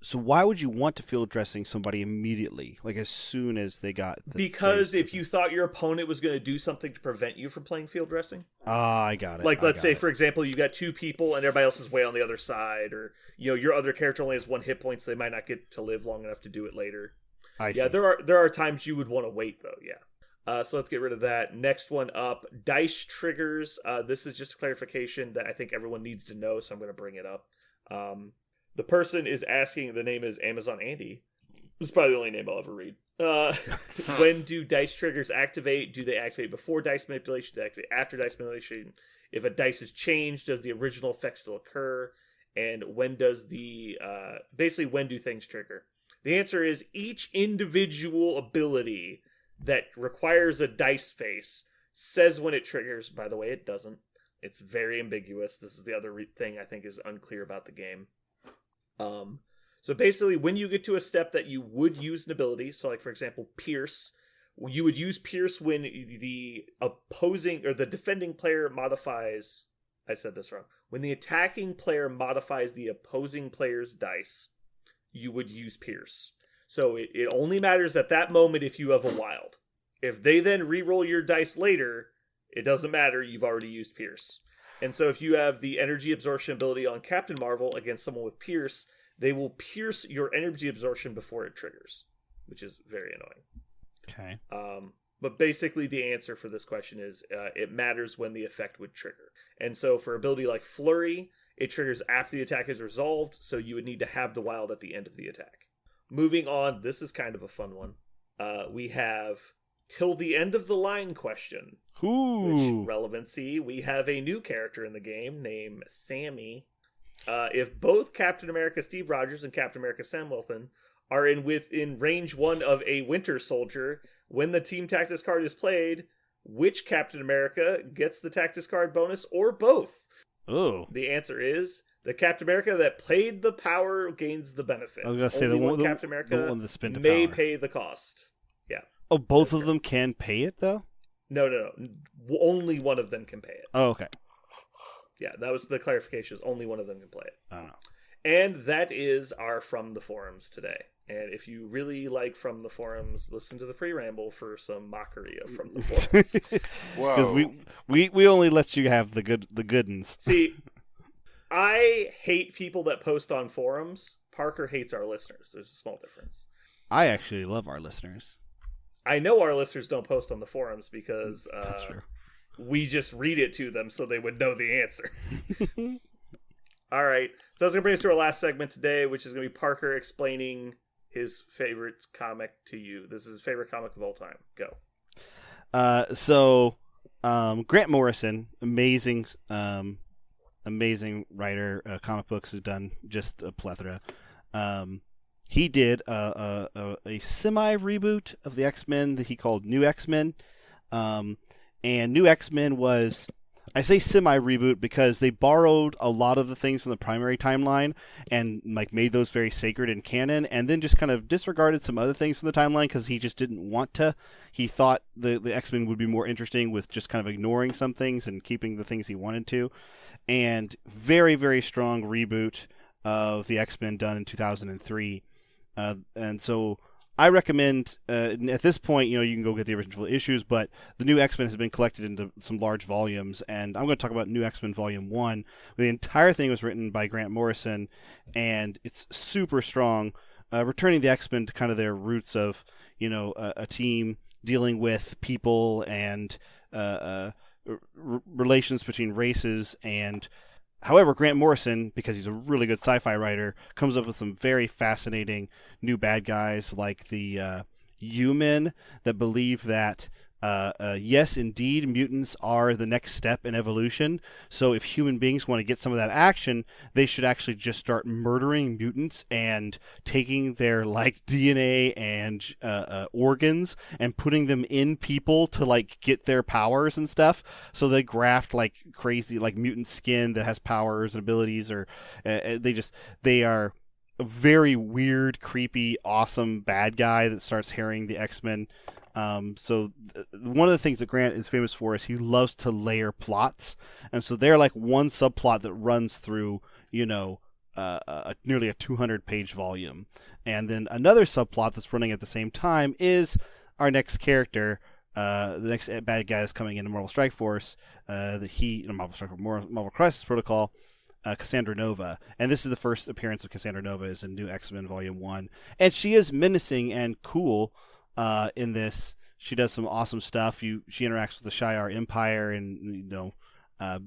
So why would you want to field dressing somebody immediately, like as soon as they got? Because if you thought your opponent was going to do something to prevent you from playing field dressing. I got it. Like, let's say, for example, you got 2 people and everybody else is way on the other side, or your other character only has 1 hit point, so they might not get to live long enough to do it later. I see. Yeah, there are times you would want to wait though. Yeah. So let's get rid of that. Next one up, dice triggers. This is just a clarification that I think everyone needs to know, so I'm going to bring it up. The person is asking, the name is Amazon Andy. It's probably the only name I'll ever read. When do dice triggers activate? Do they activate before dice manipulation? Do they activate after dice manipulation? If a dice is changed, does the original effect still occur? And when does basically when do things trigger? The answer is each individual ability that requires a dice face says when it triggers. By the way, it doesn't. It's very ambiguous. This is the other thing I think is unclear about the game. So basically, when you get to a step that you would use an ability, so like for example, Pierce, you would use Pierce when the opposing or the defending player modifies. I said this wrong. When the attacking player modifies the opposing player's dice, you would use Pierce. So it only matters at that moment if you have a wild. If they then re-roll your dice later, it doesn't matter. You've already used Pierce. And so if you have the energy absorption ability on Captain Marvel against someone with Pierce, they will pierce your energy absorption before it triggers, which is very annoying. Okay. But basically the answer for this question is it matters when the effect would trigger. And so for ability like Flurry, it triggers after the attack is resolved, so you would need to have the wild at the end of the attack. Moving on, this is kind of a fun one. We have till the end of the line question. Ooh. Which relevancy? We have a new character in the game named Sammy. If both Captain America Steve Rogers and Captain America Sam Wilson are within range 1 of a Winter Soldier, when the Team Tactics card is played, which Captain America gets the Tactics card bonus or both? Oh. The answer is the Captain America that played the power gains the benefit. I was gonna say Only Captain America the one that spent may power. pay the cost. Yeah. Oh, both of them can pay it though? No. Only one of them can pay it. Oh, okay. Yeah, that was the clarification. Is only one of them can play it. I don't know. And that is our From the Forums today. And if you really like From the Forums, listen to the pre-ramble for some mockery of From the Forums. Because Whoa. we only let you have the good uns. See, I hate people that post on forums. Parker hates our listeners. There's a small difference. I actually love our listeners. I know our listeners don't post on the forums because That's true. we just read it to them so they would know the answer. All right. So that's going to bring us to our last segment today, which is going to be Parker explaining his favorite comic to you. This is his favorite comic of all time. Go. So Grant Morrison, amazing writer. Comic books has done just a plethora. He did a semi reboot of the X-Men that he called New X-Men, and New X-Men was, I say semi reboot because they borrowed a lot of the things from the primary timeline and like made those very sacred and canon, and then just kind of disregarded some other things from the timeline because he just didn't want to. He thought the X-Men would be more interesting with just kind of ignoring some things and keeping the things he wanted to. And very, very strong reboot of the X-Men done in 2003. And so I recommend, at this point, you can go get the original issues, but the new X-Men has been collected into some large volumes, and I'm going to talk about New X-Men Volume 1. The entire thing was written by Grant Morrison, and it's super strong, returning the X-Men to kind of their roots of, a team dealing with people and relations between races. And however, Grant Morrison, because he's a really good sci-fi writer, comes up with some very fascinating new bad guys like the Human that believe that yes, indeed, mutants are the next step in evolution. So if human beings want to get some of that action, they should actually just start murdering mutants and taking their DNA and organs and putting them in people to get their powers and stuff. So they graft crazy mutant skin that has powers and abilities, or they are a very weird, creepy, awesome bad guy that starts harrying the X-Men. So one of the things that Grant is famous for is he loves to layer plots, and so they're like one subplot that runs through nearly a 200-page volume. And then another subplot that's running at the same time is our next character, the next bad guy that's coming into Marvel Strike Force, Marvel Crisis Protocol, Cassandra Nova. And this is the first appearance of Cassandra Nova is in New X-Men Volume 1. And she is menacing and cool in this. She does some awesome stuff. She interacts with the Shi'ar Empire and,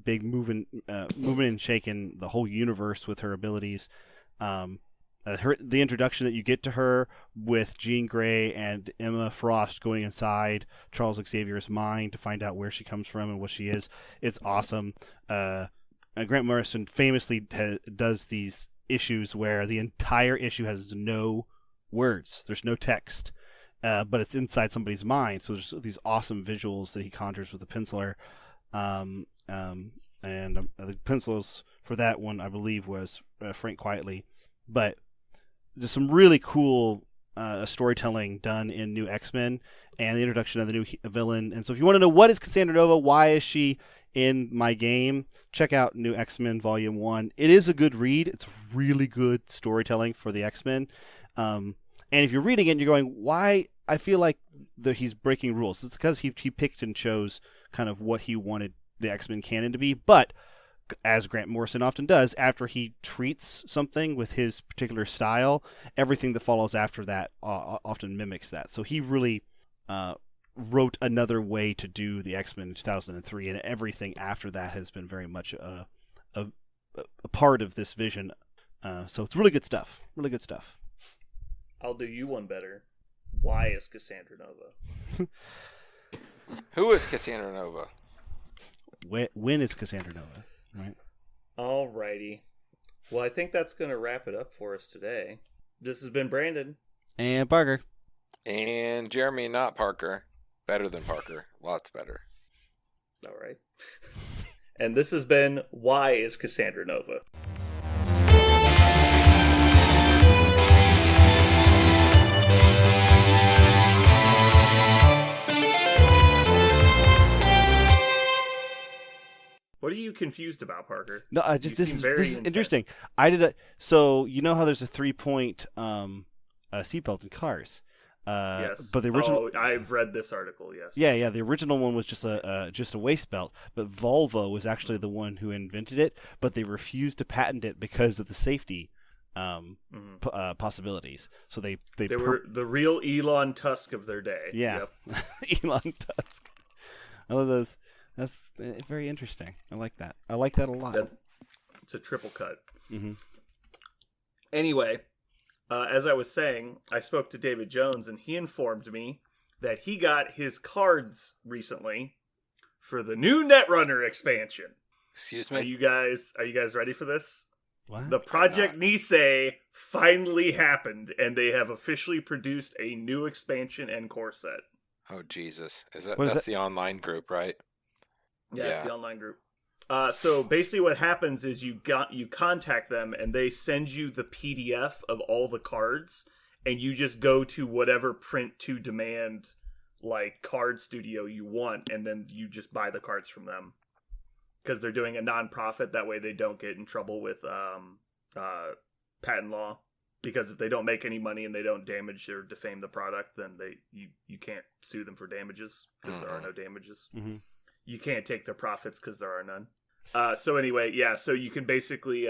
big moving and shaking the whole universe with her abilities. The introduction that you get to her with Jean Grey and Emma Frost going inside Charles Xavier's mind to find out where she comes from and what she is. It's awesome. Grant Morrison famously does these issues where the entire issue has no words. There's no text, but it's inside somebody's mind. So there's these awesome visuals that he conjures with the penciler. And the pencils for that one, I believe, was Frank Quitely. But there's some really cool storytelling done in New X-Men and the introduction of the new villain. And so if you want to know what is Cassandra Nova, why is she in my game, check out New X-Men Volume 1. It is a good read. It's really good storytelling for the X-Men. And if you're reading it and you're going, why? I feel like he's breaking rules. It's because he picked and chose kind of what he wanted the X-Men canon to be. But as Grant Morrison often does, after he treats something with his particular style, everything that follows after that often mimics that. So he really wrote another way to do the X-Men in 2003, and everything after that has been very much a part of this vision. So it's really good stuff. Really good stuff. I'll do you one better. Why is Cassandra Nova? Who is Cassandra Nova? When is Cassandra Nova? Right. Alrighty. Well, I think that's going to wrap it up for us today. This has been Brandon. And Parker. And Jeremy, not Parker. Better than Parker. Lots better. All right. And this has been Why is Cassandra Nova? What are you confused about, Parker? No, this is interesting. So you know how there's a 3-point seatbelt in cars. Yes. But the original. Oh, I've read this article. Yes. Yeah. The original one was just a waist belt, but Volvo was actually the one who invented it, but they refused to patent it because of the safety possibilities. So they were the real Elon Tusk of their day. Yeah. Yep. Elon Tusk. I love those. That's very interesting. I like that. I like that a lot. It's a triple cut. Mm-hmm. Anyway, as I was saying, I spoke to David Jones, and he informed me that he got his cards recently for the new Netrunner expansion. Excuse me? Are you guys ready for this? What? The Project Nisei finally happened, and they have officially produced a new expansion and core set. Oh, Jesus. That's the online group, right? Yeah, it's the online group. So basically what happens is you contact them and they send you the PDF of all the cards, and you just go to whatever print to demand like card studio you want, and then you just buy the cards from them. Because they're doing a non-profit, that way they don't get in trouble with patent law. Because if they don't make any money and they don't damage or defame the product, then you can't sue them for damages because there are no damages. Mm-hmm. You can't take their profits because there are none. So anyway, yeah, so you can basically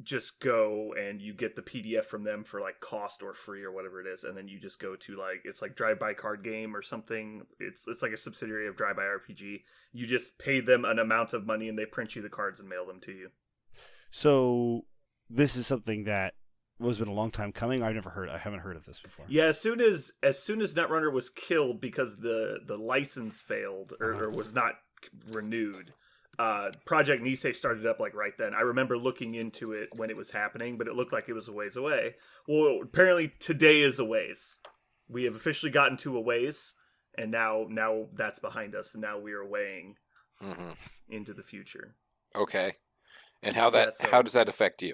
just go and you get the PDF from them for like cost or free or whatever it is, and then you just go to it's like Drive By Card Game or something. It's like a subsidiary of Drive By RPG. You just pay them an amount of money and they print you the cards and mail them to you. So this is something that has been a long time coming. I haven't heard of this before. Yeah, as soon as Netrunner was killed because the license failed or was not renewed, Project Nisei started up like right then. I remember looking into it when it was happening, but it looked like it was a ways away. Well, apparently today is a ways. We have officially gotten to a ways, and now that's behind us, and now we are weighing into the future. Okay. And how does that affect you?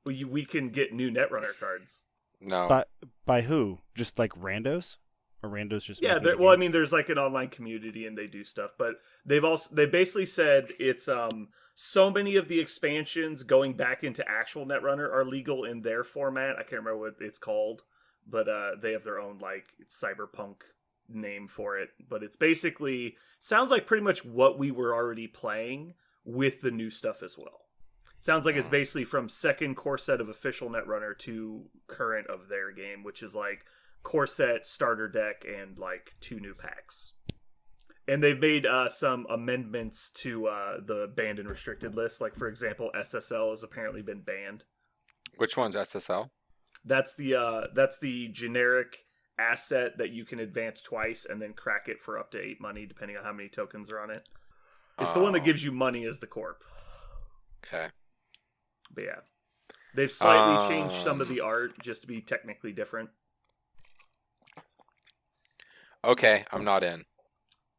We can get new Netrunner cards. No. But by who? Just like randos? Or randos just Yeah, making the well, I game? mean, there's like an online community and they do stuff, but they basically said it's so many of the expansions going back into actual Netrunner are legal in their format. I can't remember what it's called, but they have their own like cyberpunk name for it. But it's basically sounds like pretty much what we were already playing with the new stuff as well. Sounds like it's basically from second core set of official Netrunner to current of their game, which is like core set, starter deck, and like 2 new packs. And they've made some amendments to the banned and restricted list. Like, for example, SSL has apparently been banned. Which one's SSL? That's the generic asset that you can advance twice and then crack it for up to 8 money, depending on how many tokens are on it. It's the one that gives you money as the corp. Okay. But yeah. They've slightly changed some of the art just to be technically different. Okay, I'm not in.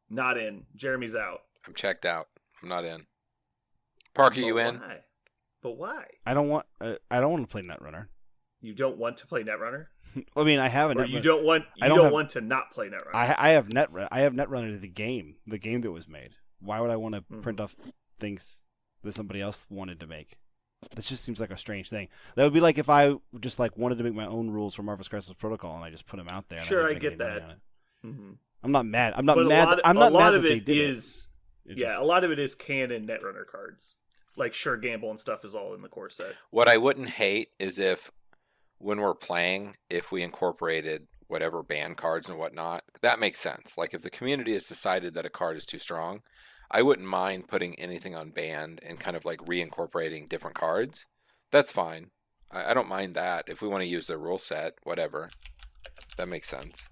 Not in. Jeremy's out. I'm checked out. I'm not in. Parker, But you in? why? But why? I don't want to play Netrunner. You don't want to play Netrunner? I mean, I have a Or Netrunner. you don't want want to not play Netrunner? I have Netrunner the game that was made. Why would I want to print off things that somebody else wanted to make? This just seems like a strange thing. That would be like if I just like wanted to make my own rules for Marvel's Crisis Protocol and I just put them out there. And Sure, didn't I make get any money that. on it. Mm-hmm. I'm not mad. I'm not But mad. I'm not mad that they did is, it. a lot of it is canon Netrunner cards. Like, sure, Gamble and stuff is all in the core set. What I wouldn't hate is if, when we're playing, if we incorporated whatever ban cards and whatnot. That makes sense. Like, if the community has decided that a card is too strong, I wouldn't mind putting anything on banned and kind of like reincorporating different cards. That's fine. I don't mind that. If we want to use their rule set, whatever. That makes sense.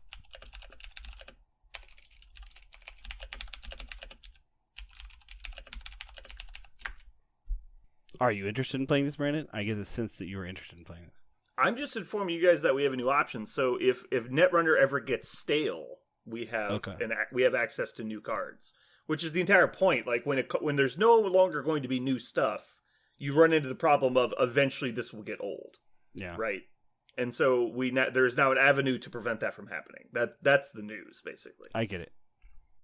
Are you interested in playing this, Brandon? I get the sense that you were interested in playing this. I'm just informing you guys that we have a new option. So if Netrunner ever gets stale, we have we have access to new cards, which is the entire point. Like when there's no longer going to be new stuff, you run into the problem of eventually this will get old. Yeah. Right. And so there's now an avenue to prevent that from happening. That's the news, basically. I get it.